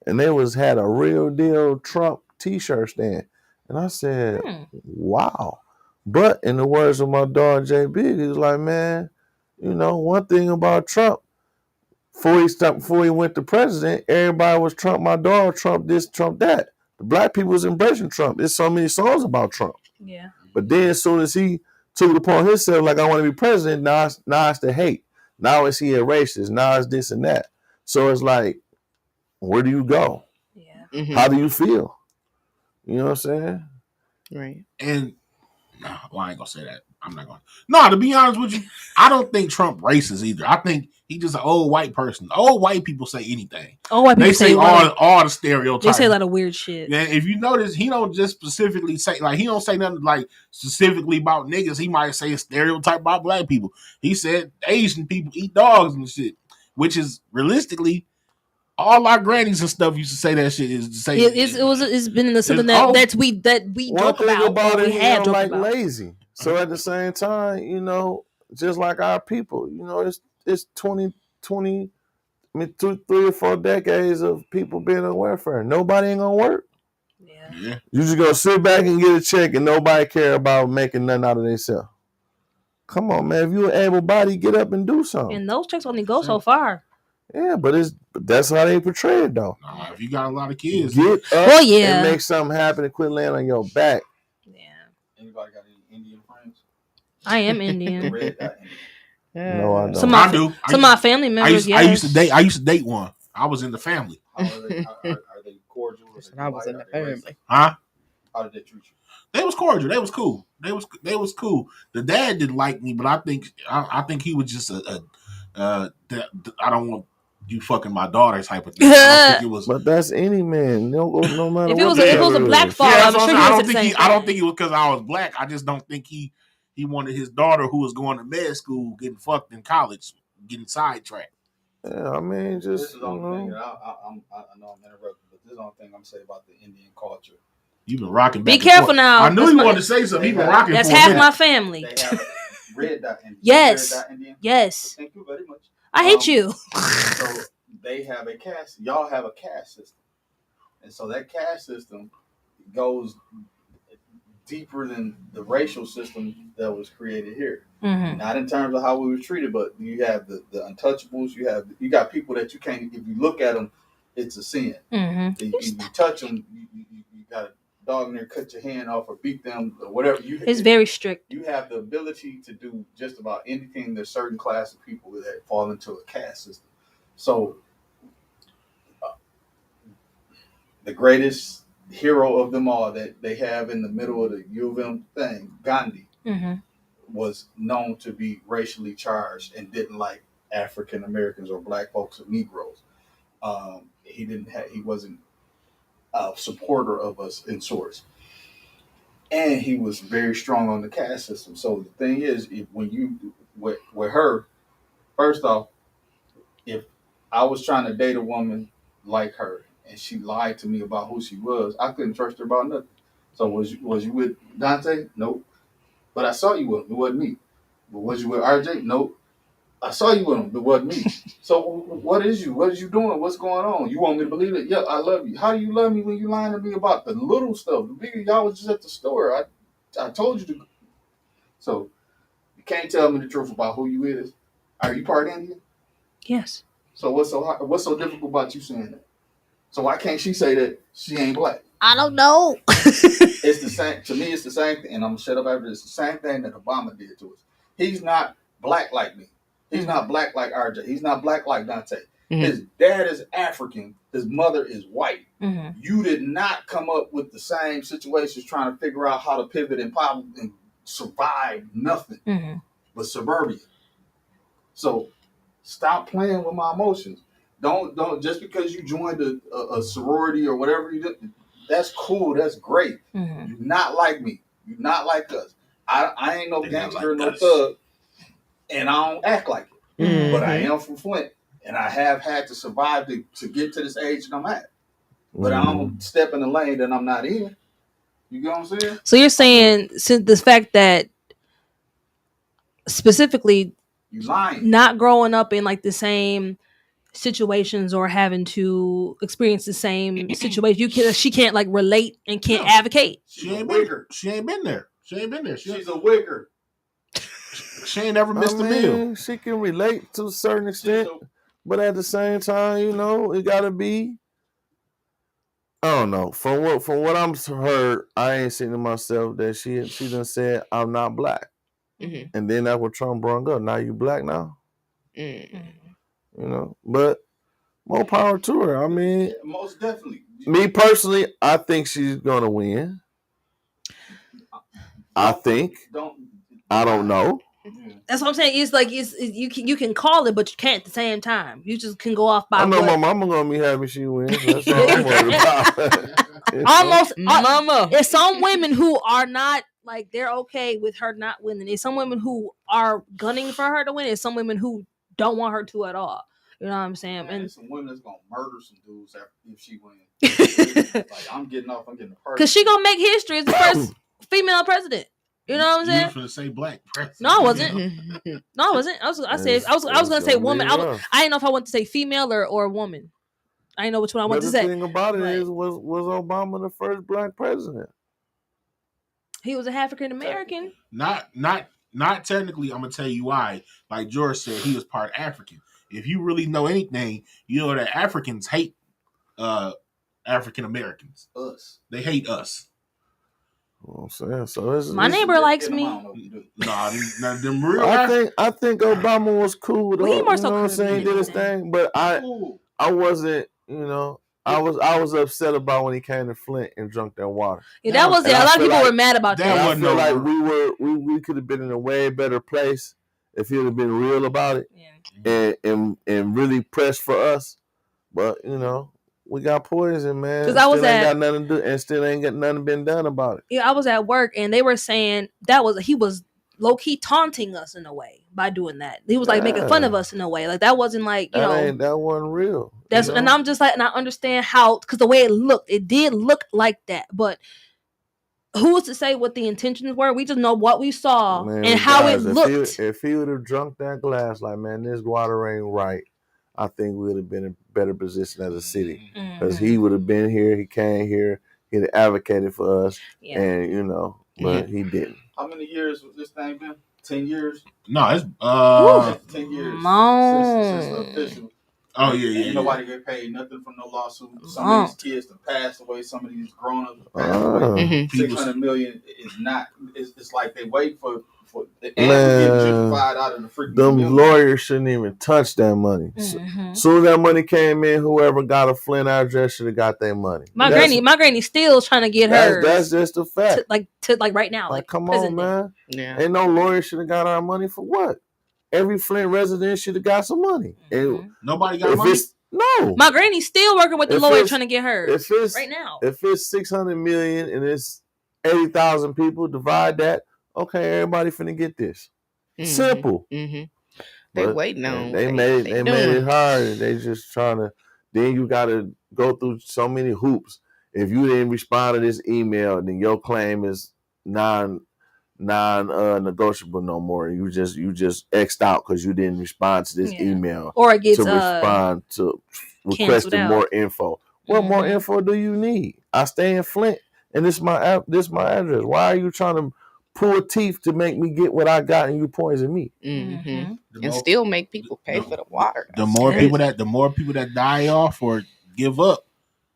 and they had a real deal Trump T-shirt stand. And I said, "Wow!" But in the words of my dog JB, he was like, "Man, one thing about Trump." Before he went to president, everybody was Trump, my dog, Trump this, Trump that. The black people was embracing Trump. There's so many songs about Trump. Yeah. But then as soon as he took it upon himself, like, I want to be president, now it's the hate. Now it's he a racist. Now it's this and that. So it's like, where do you go? Yeah. How do you feel? You know what I'm saying? Right. And well, I ain't gonna say that. I'm not gonna. No, to be honest with you, I don't think Trump racist either. I think he's just an old white person. Old white people say anything. Old white people they say all the stereotypes. They say a lot of weird shit. Yeah, if you notice, he don't just specifically say he don't say nothing like specifically about niggas. He might say a stereotype about black people. He said Asian people eat dogs and shit, which is realistically. All our grannies and stuff used to say that shit is to say it's been something that we joke about. We had joke like about. Lazy. So at the same time, just like our people, it's 20, I mean 3 or 4 decades of people being on welfare. Nobody ain't gonna work. Yeah. You just gonna sit back and get a check and nobody care about making nothing out of themselves. Come on, man. If you're an able body, get up and do something. And those checks only go so far. Yeah, but that's how they portray it, though. If you got a lot of kids, get up and make something happen and quit laying on your back. Yeah. Anybody got any Indian friends? I am Indian. No, I don't. I do. Some of my family members. I used to date one. I was in the family. How are they cordial? I was in the family. Huh? How did they treat you? They was cordial. They was cool. They was cool. The dad didn't like me, but I think he was just I don't want you fucking my daughter type of thing. I don't think it was. But that's any man. No matter if it was a black father, I'm sure I don't think it was because I was black. I just don't think he wanted his daughter who was going to med school getting fucked in college, getting sidetracked. Yeah, I mean, just this is the only thing. I know I'm interrupting, but this is the only thing I'm saying about the Indian culture. You've been rocking. Be careful now. I knew you wanted to say something. You've been rocking. That's half my family. They have red dot Indian. Yes. Red dot Indian. Yes. Thank you very much. I hate you. So they have a caste. Y'all have a caste system, and so that caste system goes deeper than the racial system that was created here. Mm-hmm. Not in terms of how we were treated, but you have the untouchables. You got people that you can't. If you look at them, it's a sin. Mm-hmm. If you touch them, you got a dog in there, cut your hand off or beat them or whatever. It's very strict. You have the ability to do just about anything. There's certain class of people that fall into a caste system. So the greatest hero of them all that they have in the middle of the U of M thing, Gandhi, was known to be racially charged and didn't like African Americans or black folks or Negroes. He wasn't a supporter of us in sorts. And he was very strong on the caste system. So the thing is, when you with her, first off, if I was trying to date a woman like her and she lied to me about who she was, I couldn't trust her about nothing. So was you with Dante? Nope. But I saw you with him. It wasn't me. But was you with RJ? Nope. I saw you with him. It wasn't me. So what is you? What is you doing? What's going on? You want me to believe it? Yeah, I love you. How do you love me when you lying to me about the little stuff? The bigger y'all was just at the store. I told you to. So you can't tell me the truth about who you is. Are you part Indian? Yes. So what's so difficult about you saying that? So why can't she say that she ain't black? I don't know. It's the same. To me, it's the same thing. And I'm going to shut up after this. It's the same thing that Obama did to us. He's not black like me. He's not black like RJ. He's not black like Dante. Mm-hmm. His dad is African. His mother is white. Mm-hmm. You did not come up with the same situations trying to figure out how to pivot and survive nothing but suburbia. So stop playing with my emotions. Don't just because you joined a sorority or whatever you did. That's cool. That's great. Mm-hmm. You're not like me. You're not like us. I ain't no gangster, no thug, and I don't act like it. Mm-hmm. But I am from Flint, and I have had to survive to get to this age that I'm at. But I don't step in the lane that I'm not in. You get what I'm saying? So you're saying, since the fact that specifically you lying, not growing up in like the same situations or having to experience the same situation, she can't like relate and can't advocate. She ain't been there. She ain't been there. She's a wigger. She ain't never missed a meal. She can relate to a certain extent, but at the same time, it gotta be. I don't know. From what I'm heard, I ain't seen to myself that she done said I'm not black, and then that's what Trump brought up. Now you black now. But more power to her. I mean, most definitely. Me personally, I think she's gonna win. I think. I don't know. That's what I'm saying. It's like you can call it, but you can't at the same time. You just can go off by. I know my mama gonna be happy she wins. That's all I'm worried about. Almost, mama. It's some women who are not like they're okay with her not winning. It's some women who are gunning for her to win. It's some women who don't want her to at all. You know what I'm saying? Man, and some women that's gonna murder some dudes if she wins. Like I'm getting a person. Cause she gonna make history as the first female president. You know what I'm saying? You was gonna say black president. No, I wasn't. No, I wasn't. I was gonna say woman. I didn't know if I wanted to say female or woman. I didn't know which one I wanted to say. The thing about it is, was Obama the first black president? He was an African American. Not technically. I'm gonna tell you why. Like George said, he was part African. If you really know anything, you know that Africans hate African Americans. They hate us. I'm saying so. My neighbor likes me. Them real. I think Obama was cool. Though, he more you know what I'm saying? He did his thing, but I wasn't. You know, I was upset about when he came to Flint and drunk that water. Yeah, that was it. A lot of people were mad about that. I feel like we could have been in a way better place if he would have been real about it, and really pressed for us. But you know. We got poison, man. Because I was got nothing to do, and still ain't got nothing been done about it. Yeah, I was at work, and they were saying he was low key taunting us in a way by doing that. He was like making fun of us in a way, like that wasn't like that wasn't real. That's and I'm just like, and I understand how because the way it did look like that, but who's to say what the intentions were? We just know what we saw and how it looked. If he would have drunk that glass, like man, this water ain't right. I think we would have been in a better position as a city because he would have been here. He came here. He'd have advocated for us, and you know, but he didn't. How many years was this thing been? 10 years? No, it's 10 years since the official. Oh yeah. Ain't nobody get paid nothing from no lawsuit. Some of these kids have passed away. Some of these grown-ups have passed away. 600 million is not. It's like they wait for. Man, them lawyers shouldn't even touch that money. Soon as that money came in, whoever got a Flint address should have got their money. My granny still trying to get hers. That's just a fact. To right now. Like come on, man. Yeah. Ain't no lawyer should have got our money for what? Every Flint resident should have got some money. Nobody got money. No. My granny's still working with the lawyer trying to get hers. Right now. If it's 600 million and it's 80,000 people, divide that. Okay, everybody finna get this. Simple. They waiting on. They made it hard. They just trying to. Then you got to go through so many hoops. If you didn't respond to this email, then your claim is non-negotiable no more. You just X'd out because you didn't respond to this email, or it gets to respond to requesting more info. What more info do you need? I stay in Flint, and this my address. Why are you trying to pull teeth to make me get what I got and you poison me? And still make people pay for the water. The more people that die off or give up,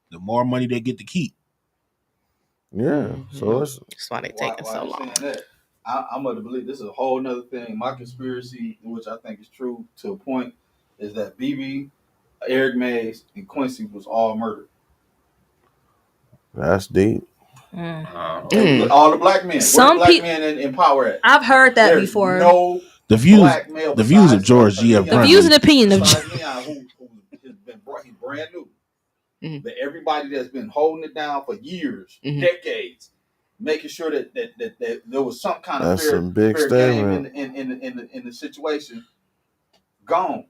the more money they get to keep. Yeah, so that's why they're taking so long. I'm going to believe this is a whole nother thing. My conspiracy, which I think is true to a point, is that BB, Eric Mays, and Quincy was all murdered. That's deep. All the black men. Some black men in power at. I've heard that before. No, the views of George G.F. The views and opinion of he's brand new. But everybody that's been holding it down for years, decades, making sure that there was some kind of fair game in the situation. Gone.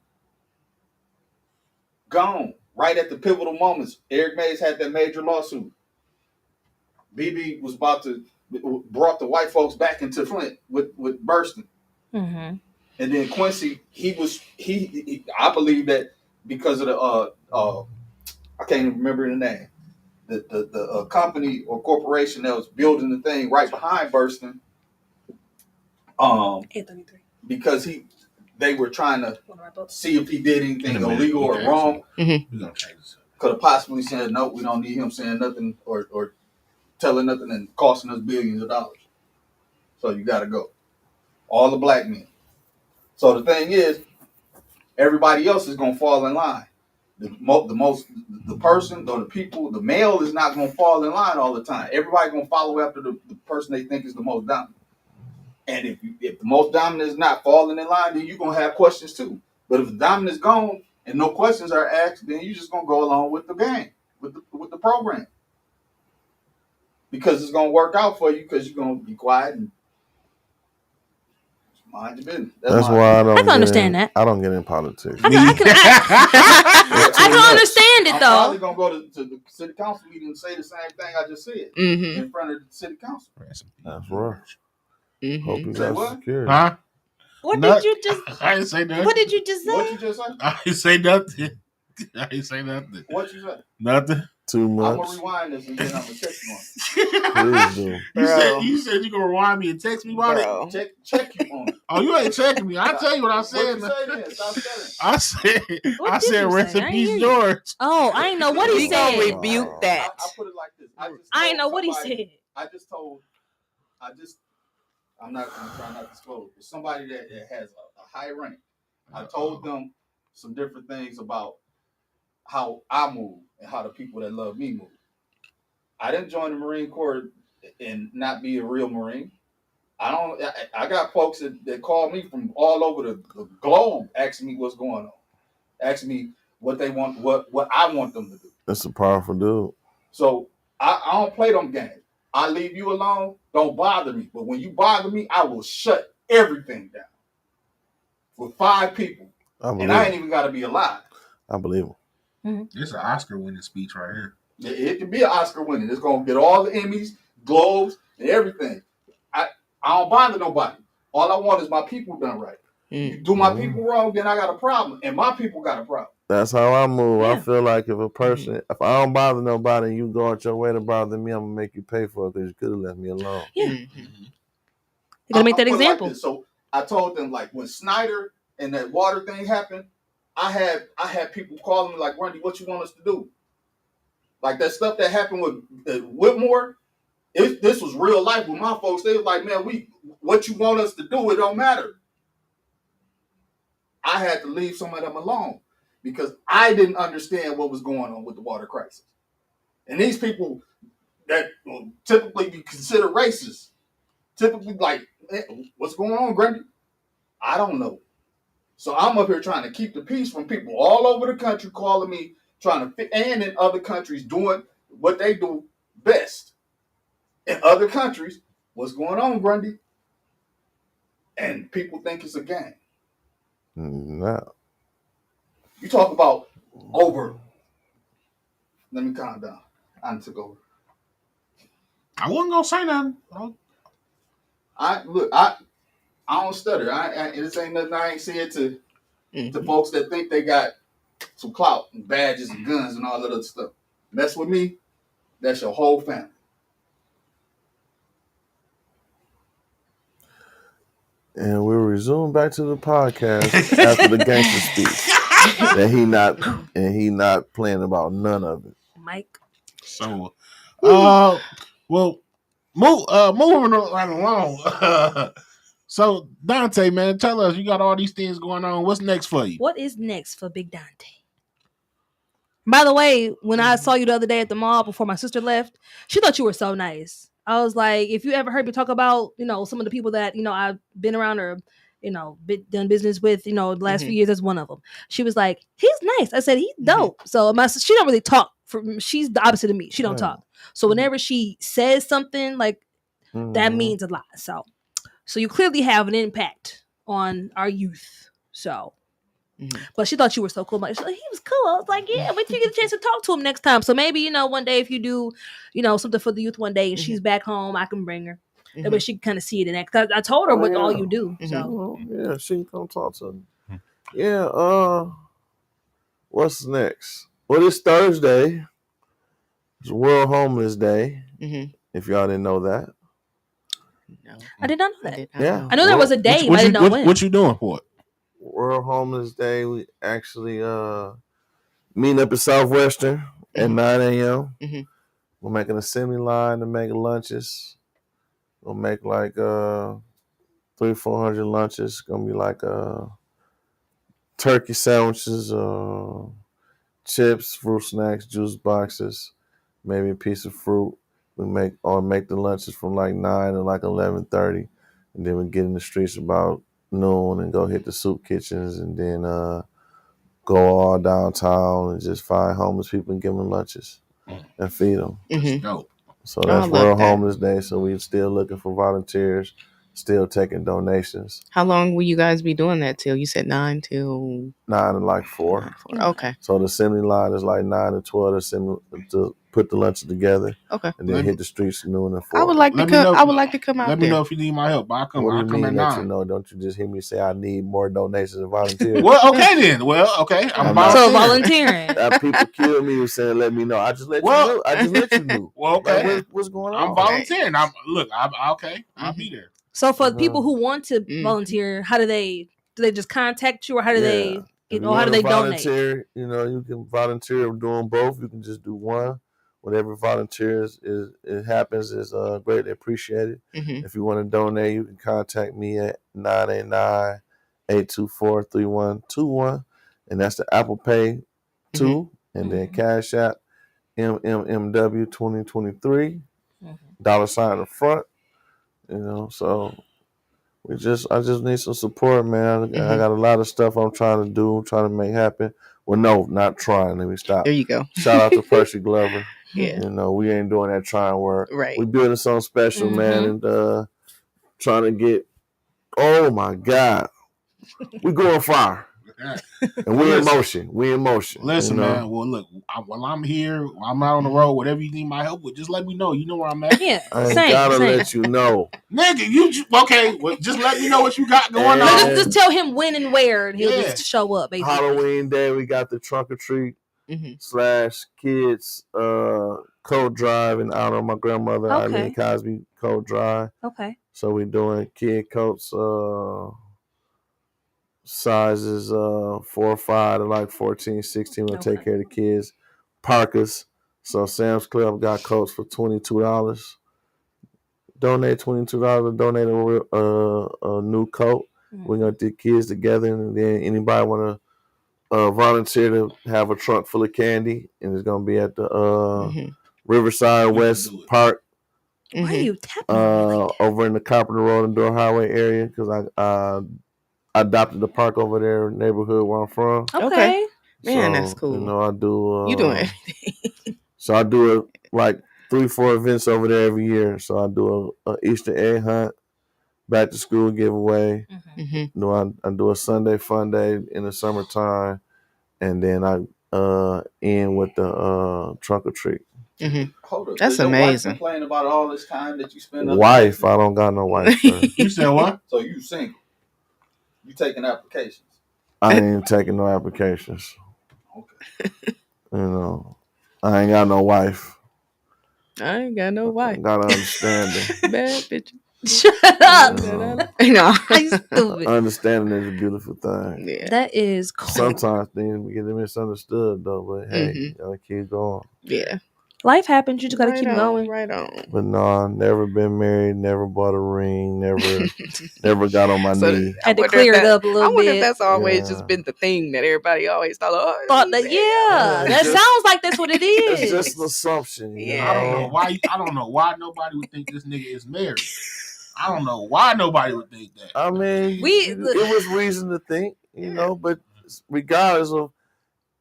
Right at the pivotal moments, Eric Mays had that major lawsuit. BB was brought the white folks back into Flint with Burston. And then Quincy, I believe that because of the I can't even remember the name, the company or corporation that was building the thing right behind Burston, because they were trying to see if he did anything illegal or wrong. Could have possibly said no, we don't need him saying nothing or telling nothing and costing us billions of dollars. So you got to go. All the black men. So the thing is, everybody else is going to fall in line. The person or the people, the male is not going to fall in line all the time. Everybody going to follow after the person they think is the most dominant. And if the most dominant is not falling in line, then you're gonna have questions too. But if the dominant is gone and no questions are asked, then you're just gonna go along with the game, with the program, because it's gonna work out for you because you're gonna be quiet and mind your business. That's why I can understand that. I don't get in politics. I can understand it though. I'm probably gonna go to the city council meeting and say the same thing I just said in front of the city council. That's right. Hope you Say got what? security. Huh? What did you just? I didn't say nothing. What did you just say? What you just say? I didn't say nothing. I didn't say nothing. What you say? Nothing. Too much. I'm gonna rewind this and then I'm gonna text you on Please do. You said you gonna rewind me and text me about it. Check you on it. Oh, you ain't checking me. I tell you what I said. What you say then? Stop telling. I said rest in peace, George. Oh, I ain't know what he said. Gonna rebuke that. I put it like this. I ain't know what he said. I'm not gonna try not to disclose, but somebody that has a high rank. I told them some different things about how I move and how the people that love me move. I didn't join the Marine Corps and not be a real Marine. I got folks that call me from all over the globe asking me what's going on, asking me what they want, what I want them to do. That's a powerful dude. So I don't play them games. I leave you alone. Don't bother me. But when you bother me, I will shut everything down with 5 people. And I ain't even got to be alive. I believe him. Mm-hmm. It's an Oscar-winning speech right here. It could be an Oscar-winning. It's going to get all the Emmys, Globes, and everything. I don't bother nobody. All I want is my people done right. You do my people wrong, then I got a problem. And my people got a problem. That's how I move. Yeah. I feel like if if I don't bother nobody and you go out your way to bother me, I'm going to make you pay for it because you could have left me alone. Yeah. You got to make that example. Like so I told them, like, when Snyder and that water thing happened, I had people calling me like, Randy, what you want us to do? Like that stuff that happened with Whitmore, this was real life with my folks. They was like, man, what you want us to do, it don't matter. I had to leave some of them alone because I didn't understand what was going on with the water crisis. And these people that typically be considered racist, typically like, what's going on, Grandy? I don't know. So I'm up here trying to keep the peace from people all over the country calling me, trying to fit, and in other countries doing what they do best. In other countries, what's going on, Grundy? And people think it's a game. No. You talk about over. Let me calm down. I took over. I wasn't gonna say nothing. I don't stutter. This ain't nothing I ain't said to folks that think they got some clout and badges and guns and all that other stuff. Mess with me, that's your whole family. And we'll resume back to the podcast after the gangster speech. That he not playing about none of it. Mike. So, well, moving right along. So, Dante, man, tell us, you got all these things going on. What's next for you? What is next for Big Dante? By the way, when I saw you the other day at the mall before my sister left, she thought you were so nice. I was like, if you ever heard me talk about, some of the people that, I've been around or, done business with, the last few years, that's one of them. She was like, he's nice. I said, he's dope. So she don't really talk. She's the opposite of me. She don't talk. So whenever she says something, like, that means a lot. So you clearly have an impact on our youth. So, but she thought you were so cool. She's like, he was cool. I was like, yeah, wait till you get a chance to talk to him next time. So maybe, one day if you do, something for the youth one day and she's back home, I can bring her. That way she can kind of see it in that. Cause I told her what all you do. So yeah, she can come talk to me. Yeah. What's next? Well, it's Thursday. It's World Homeless Day. If y'all didn't know that. No. I did not know that. Yeah. I know there was a day, but I didn't know when. What you doing for it? World Homeless Day. We actually meeting up at Southwestern at 9 a.m. We're making an assembly line to make lunches. We'll make like 300-400 lunches. Gonna be like turkey sandwiches, chips, fruit snacks, juice boxes, maybe a piece of fruit. We make the lunches from like 9 to like 11:30. and then we get in the streets about noon and go hit the soup kitchens, and then go all downtown and just find homeless people and give them lunches and feed them. That's dope. So that's World Homeless Day. So we're still looking for volunteers, still taking donations. How long will you guys be doing that till? You said 9 till 9 and like 4. Okay. So the assembly line is like 9 to 12 to put the lunches together. Okay. And then hit the streets noon and 4. I would like to come. I would like to come out Let there. me know if you need my help. I'll come. What do you I'll come mean at that 9. you know? Don't you just hear me say I need more donations and volunteers? Well, okay then. Well, okay. I'm volunteering. People kill me and saying, "Let me know." I just let you know. I just let you know. Well, okay. Like, what's going on? I'm volunteering. Okay. I'll be there. So for people who want to volunteer, how do they just contact you, or how do they how do they volunteer, donate? You can volunteer doing both. You can just do one. Whatever volunteers it happens is greatly appreciated. If you want to donate, you can contact me at 989-824-3121, and that's the Apple Pay 2, and then Cash App MMMW 2023 $sign in the front. So I just need some support, man. I got a lot of stuff I'm trying to do, trying to make happen. Well, no, not trying. Let me stop. There you go. Shout out to Percy Glover. Yeah. We ain't doing that trying work. Right. We building something special, man, and trying to get. Oh my God, we going fire. And we're in motion. Listen, man. Well, look, while I'm here, I'm out on the road. Whatever you need my help with, just let me know. You know where I'm at. Yeah, I ain't gotta let you know, nigga. Okay? Well, just let me know what you got going on. Just tell him when and where, and he'll just show up. Basically. Halloween Day, we got the trunk or treat / kids coat drive in honor of my grandmother, Eileen Cosby coat drive. Okay. So we're doing kid coats. Sizes 4 or 5 to like 14, 16. We'll take care of the kids. Parkers. So Sam's Club got coats for $22. Donate $22 to donate a new coat. We're gonna get the kids together, and then anybody want to volunteer to have a trunk full of candy, and it's gonna be at the Riverside West Park. Why are you tapping over in the Carpenter Road and Door Highway area, because I adopted the park over there in the neighborhood where I'm from. Okay. Man, that's cool. I do. You doing everything. So I do like 3-4 events over there every year. So I do a Easter egg hunt, back to school giveaway. I do a Sunday fun day in the summertime, and then I end with the trunk or treat. Hold up. That's Does amazing. Your wife complain about all this time that you spend. Wife? I don't got no wife. You said what? So you single? You taking applications? I ain't taking no applications. Okay. I ain't got no wife. I ain't got no wife. I gotta understand it. Bad bitch. Shut up. No. You stupid. Understanding is a beautiful thing. Yeah. That is cool. Sometimes things get misunderstood though, but hey, you gotta keep going. Yeah. Life happens. You just gotta keep going. Right on. But no, never been married, never bought a ring, never got on my knee. Had to clear it up a little bit. I wonder if that's always just been the thing that everybody always thought that. Yeah, that sounds like that's what it is. It's just an assumption. Yeah. I don't know why nobody would think this nigga is married. I don't know why nobody would think that. I mean, it was reason to think, but regardless of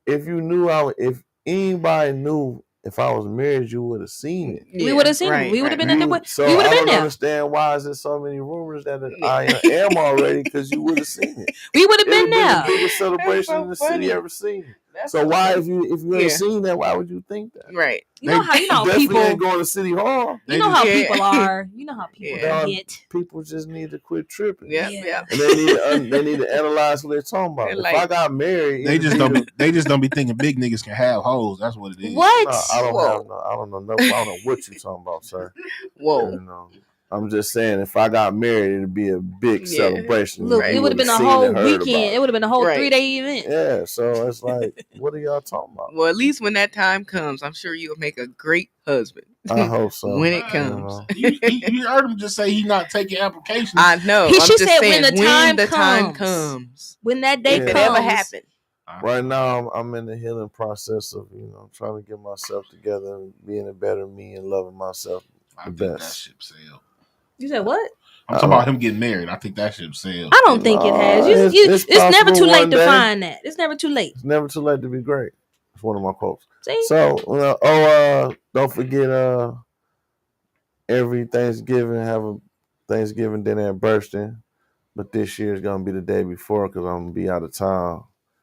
if you knew if anybody knew if I was married, you would have seen it. We would have seen it. We would have been in the So we would have been there. I don't understand why is there so many rumors that I am already, because you would have seen it. We would have been there. The biggest celebration in the city ever seen. So why, if you ain't seen that, why would you think that? Right. You know how people ain't going to City Hall. You know how people are. You know how people get. People just need to quit tripping. Yeah. And they need to analyze what they're talking about. If I got married, they just don't be thinking big niggas can have hoes. That's what it is. What? No, I don't know what you talking about, sir. Whoa. I'm just saying, if I got married, it'd be a big celebration. Look, it would have been a whole weekend. It would have been a whole 3-day event. Yeah, so it's like, what are y'all talking about? Well, at least when that time comes, I'm sure you'll make a great husband. I hope so. When it comes. You heard him just say he's not taking applications. I know. She said when the time comes. When that day comes. If it ever happen. Right now, I'm in the healing process of, trying to get myself together and being a better me and loving myself the best. That ship sailed. You said what? I'm talking about him getting married. I think that shit sells. I don't think it has. It's never too late to find that. It's never too late. It's never too late to be great. It's one of my quotes. See? So, don't forget, every Thanksgiving, have a Thanksgiving dinner at Burston. But this year is going to be the day before because I'm going to be out of town.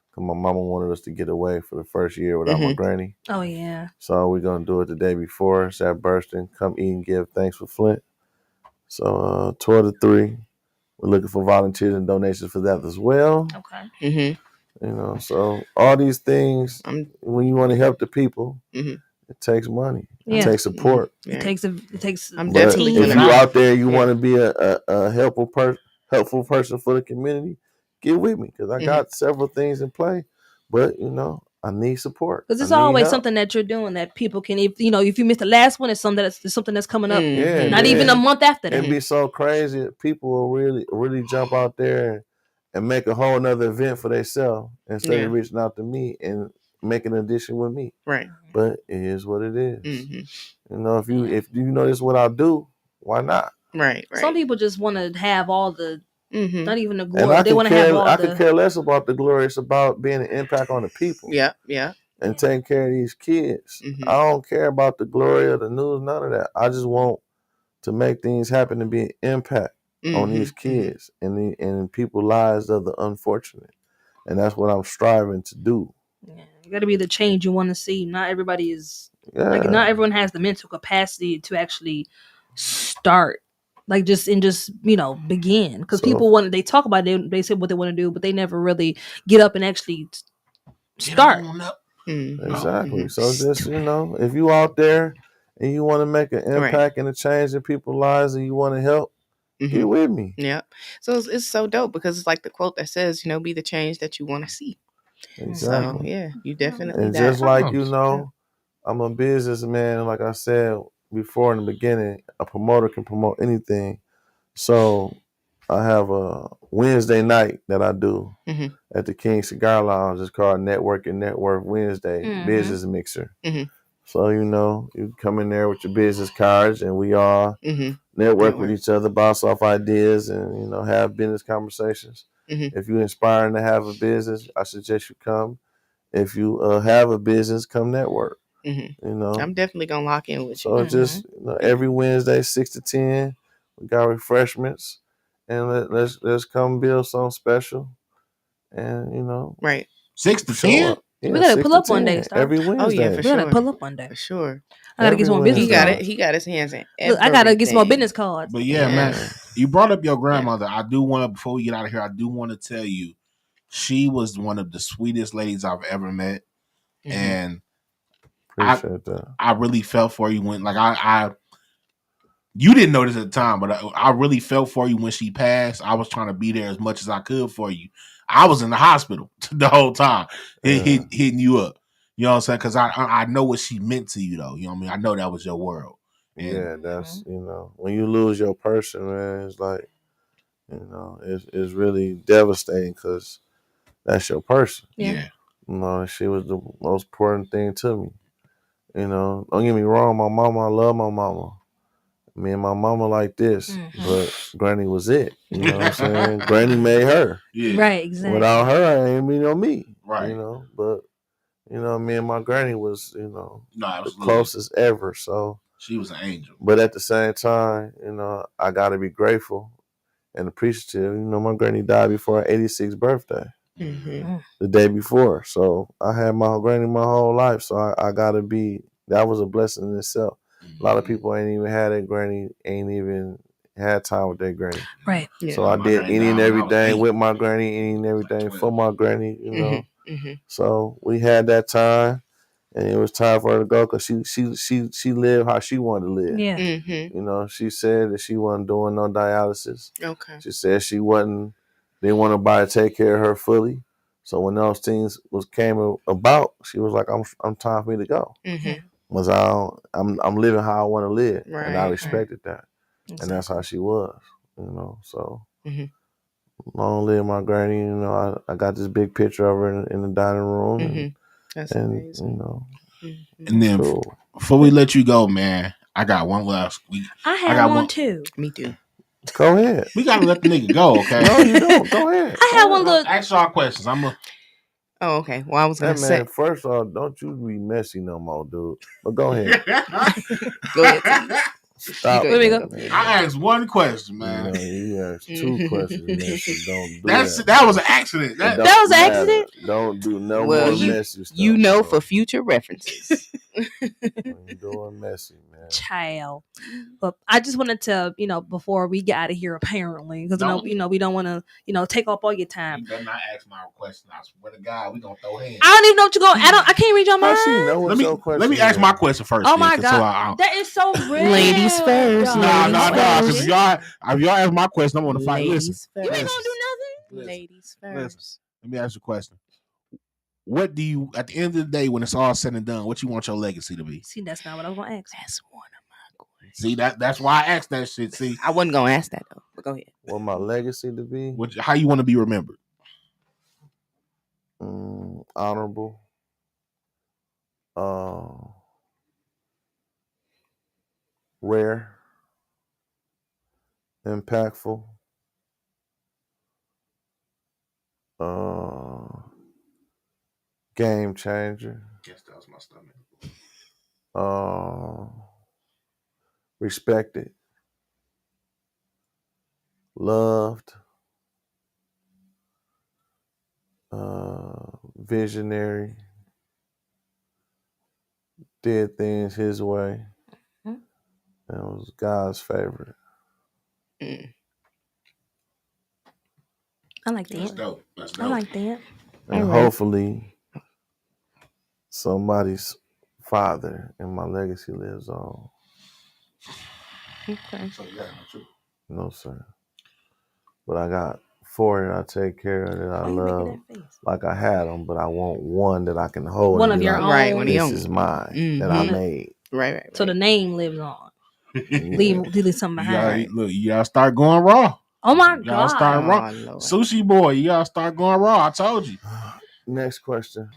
Because my mama wanted us to get away for the first year without my granny. Oh, yeah. So we're going to do it the day before. It's at Burston. Come eat and give thanks for Flint. So 12 to 3. We're looking for volunteers and donations for that as well. Okay. So all these things, when you want to help the people, it takes money. It takes support. It takes. I'm definitely. If you out there, you want to be a helpful person for the community, get with me because I got several things in play. But I need support because it's always something that you're doing that people can. If you missed the last one, it's something that's coming up. Not even a month after that. It'd be so crazy. People will really jump out there and make a whole nother event for themselves instead of reaching out to me and making an addition with me. Right. But it is what it is. If you know this is what I do, why not? Right. Some people just want to have all the. Not even the glory. They want to have all I could care less about the glory. It's about being an impact on the people. Yeah. And taking care of these kids. I don't care about the glory or the news, none of that. I just want to make things happen and be an impact on these kids and people's lives of the unfortunate. And that's what I'm striving to do. Yeah, you got to be the change you want to see. Not everybody is not everyone has the mental capacity to actually start. Just begin because people they talk about it, they say what they want to do, but they never really get up and actually start. Exactly. So just if you out there and you want to make an impact and a change in people's lives and you want to help, get with me. Yeah. So it's so dope because it's like the quote that says, be the change that you want to see. Exactly. So yeah, you definitely. And just like I'm a businessman, like I said before in the beginning, a promoter can promote anything. So I have a Wednesday night that I do at the King Cigar Lounge. It's called Network and Network Wednesday Business Mixer. So you come in there with your business cards, and we all network with each other, bounce off ideas, and have business conversations. If you're inspiring to have a business, I suggest you come. If you have a business, come network. I'm definitely gonna lock in with you. So just every Wednesday, 6 to 10, we got refreshments, and let's come build something special, and right 6 to 10. Yeah, we gotta pull up one day. Every Wednesday. Oh yeah, for sure. We gotta pull up one day for sure. I gotta get some more business. He got his hands in. Look, I gotta get some more business cards. But man, you brought up your grandmother. I do want to, before we get out of here, I do want to tell you, she was one of the sweetest ladies I've ever met, and appreciate that. I really felt for you when, you didn't know this at the time, but I really felt for you when she passed. I was trying to be there as much as I could for you. I was in the hospital the whole time, hitting you up. You know what I'm saying? Because I know what she meant to you, though. You know what I mean? I know that was your world. And that's when you lose your person, man, it's like it's really devastating because that's your person. Yeah. She was the most important thing to me. Don't get me wrong, my mama, I love my mama. Me and my mama like this, but Granny was it. You know what I'm saying? Granny made her. Yeah. Right, exactly. Without her, I ain't me. Right. But me and my granny was, the closest ever. So she was an angel. But at the same time, I gotta be grateful and appreciative. My granny died before her 86th birthday. The day before. So I had my granny my whole life. So I gotta be, that was a blessing in itself. A lot of people ain't even had their granny, ain't even had time with their granny. Right. Yeah. So I did any and everything with my granny, any and everything for my granny, So we had that time, and it was time for her to go because she lived how she wanted to live. Yeah. She said that she wasn't doing no dialysis. Okay. She said she didn't want nobody to take care of her fully. So when those things came about, she was like, I'm time for me to go. Was I'm living how I want to live, and I respected that, and that's how she was, So long live my granny. I got this big picture of her in the dining room, that's amazing. And then before we let you go, man, I got one last. I have one too. Me too. Go ahead. We gotta let the nigga go, okay? No, you don't. Go ahead. I have one little. Ask y'all questions. Oh, okay. Well, I was gonna say. First off, don't you be messy no more, dude. But go ahead. Go ahead. Stop. Let me go. I asked one question, man. No, you asked 2 questions, messy. Don't do that. that. That was an accident. That was an accident. Don't do no more messy stuff. You know, for future references. You're doing messy, man. Child. But I just wanted to, before we get out of here, apparently, because we don't want to, take up all your time. You better not ask my question. I swear to God, we gonna throw hands. I don't even know what you're going. I can't read your mind. Let me ask my question first. Oh my God, that is so rude. Ladies first. No. Because if y'all ask my question, I'm gonna fight. Ladies Listen, first. You ain't gonna do nothing. Ladies first. Listen. Let me ask you a question. What do you, at the end of the day, when it's all said and done, what you want your legacy to be? See, that's not what I was gonna ask. That's one of my questions. See, that's why I asked that shit. See, I wasn't gonna ask that though. But go ahead. What my legacy to be? How you want to be remembered? Honorable. Rare. Impactful. Game changer. Guess that was my stomach. Respected. Loved. Visionary. Did things his way. And was God's favorite. I like that. That's dope. I like that. And hopefully somebody's father and my legacy lives on. Okay. So you got No, sir. But I got 4 that I take care of that I love. Like I had them, but I want one that I can hold. One of your own. Right, one of your own. This is mine that I made. Right. So the name lives on. Leave something behind. You gotta start going raw. Oh my You God. gotta start raw. Sushi boy, you gotta start going raw. I told you. Next question.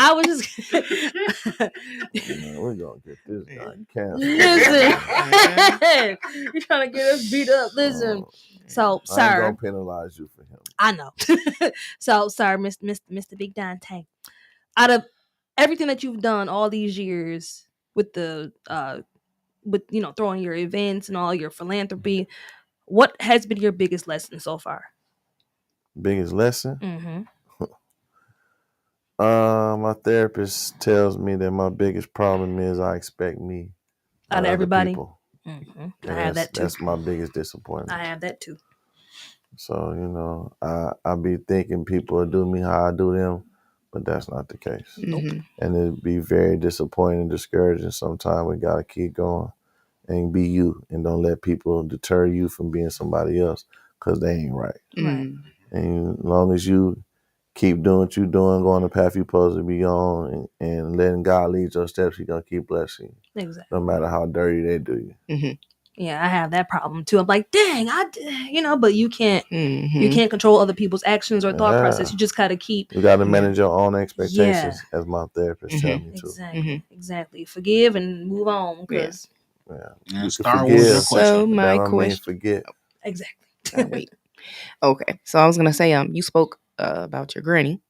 I was just we're gonna get this guy canceled. Listen. You're trying to get us beat up. Listen. So, sir, I'm gonna penalize you for him. I know. So, sir, Mr. Big Dante, out of everything that you've done all these years with the throwing your events and all your philanthropy, what has been your biggest lesson so far? Biggest lesson? My therapist tells me that my biggest problem is I expect me out of everybody. I have that too. That's my biggest disappointment. I have that too. So I be thinking people will do me how I do them, but that's not the case. Nope. And it'd be very disappointing, discouraging. Sometimes we gotta keep going and be you, and don't let people deter you from being somebody else because they ain't right. Right. And as long as you keep doing what you're doing, going the path you're supposed to be on, and letting God lead your steps, He's gonna keep blessing you. Exactly. No matter how dirty they do you. Yeah, I have that problem too. I'm like, dang, but you can't control other people's actions or thought process. You just gotta keep. You gotta manage your own expectations, as my therapist tells me to. Exactly. Forgive and move on, because you Star Wars. So my question. Forget. Exactly. Wait. Okay, so I was gonna say, you spoke about your granny,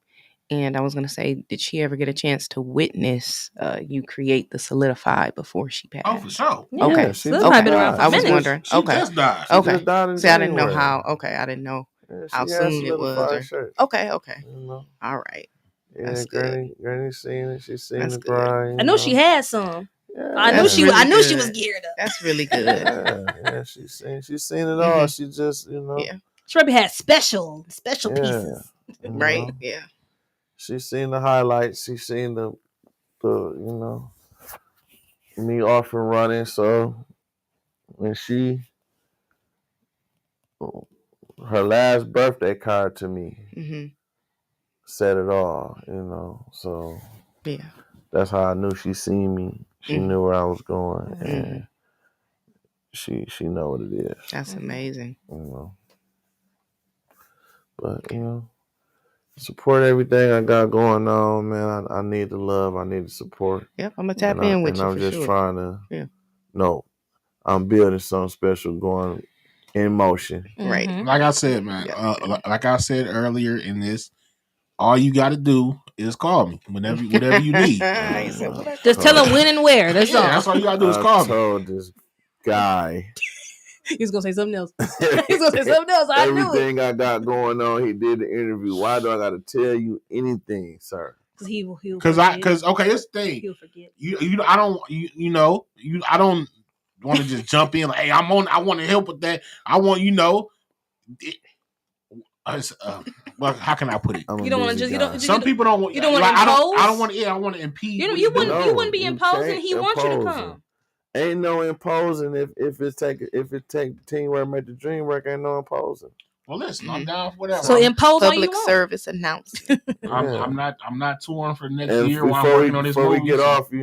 and I was gonna say, did she ever get a chance to witness you create the Solidified before she passed? Oh, for sure. Yeah. Okay, She Been around for I was minutes. wondering. She just died. Okay. Just died in See, I didn't know January. how. Okay, I didn't know how She soon it was. shirt. Okay. You know? All right. Yeah, That's good. Granny seen it. She seen That's the good. grind. I know she had some. Yeah, I knew That's she. really I knew she good. was geared up. That's really good. Yeah, she seen it all. She just, Yeah. She probably had special pieces. Right. Yeah. She seen the highlights. She seen the me off and running. So when her last birthday card to me said it all. So Yeah. that's how I knew she seen me. She knew where I was going, and she know what it is. That's amazing. But support everything I got going on, man. I need the love. I need the support. Yep, I'm gonna tap in with you. And I'm just trying to. Yeah. No, I'm building something special going in motion. Right. Like I said, man. Like I said earlier in this, all you got to do is call me whatever you need. Just tell him when and where. That's all. That's all you got to do is call me. I told this guy. He's gonna say something else. He's gonna say something else. I knew it. Everything I got going on, he did the interview. Why do I got to tell you anything, sir? Because okay, this thing. He'll forget. I don't want to just jump in like, hey, I want to help with that. I want well, how can I put it? You don't want to just. Some people don't want. You don't want to impose. I don't want. Yeah, I want to impede. You wouldn't be imposing. He wants you to come. Ain't no imposing if it take teamwork make the dream work. Ain't no imposing. Well, listen, I'm down for whatever. So impose public service announcement. I'm not touring for next and year while I'm working on this movie. Before we get off,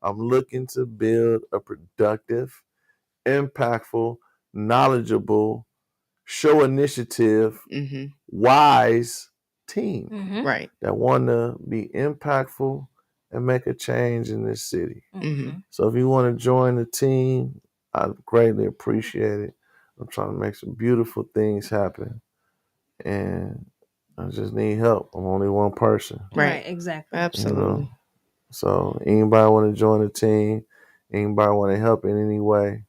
I'm looking to build a productive, impactful, knowledgeable, show initiative, wise team, right? That want to be impactful and make a change in this city. So if you want to join the team, I'd greatly appreciate it. I'm trying to make some beautiful things happen, and I just need help. I'm only one person. Right, exactly. Absolutely. So anybody want to join the team, anybody want to help in any way,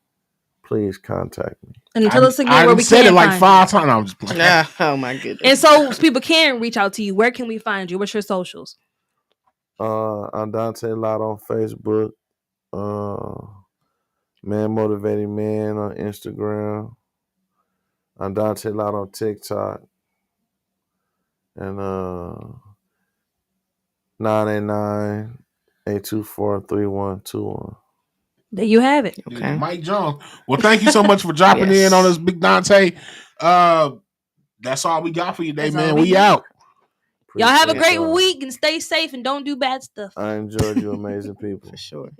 please contact me. And tell us again where we can said it like 5 times. I'm just playing. Oh my goodness. And so people can reach out to you. Where can we find you? What's your socials? I'm Dante Lot on Facebook. Man Motivated Man on Instagram. I'm Dante Lot on TikTok. And 989-824-3121. There you have it. Okay. Mike Jones. Well, thank you so much for dropping in on us, Big Dante. That's all we got for you today, man. We out. Y'all have a great week and stay safe and don't do bad stuff. I enjoyed you, amazing people. For sure.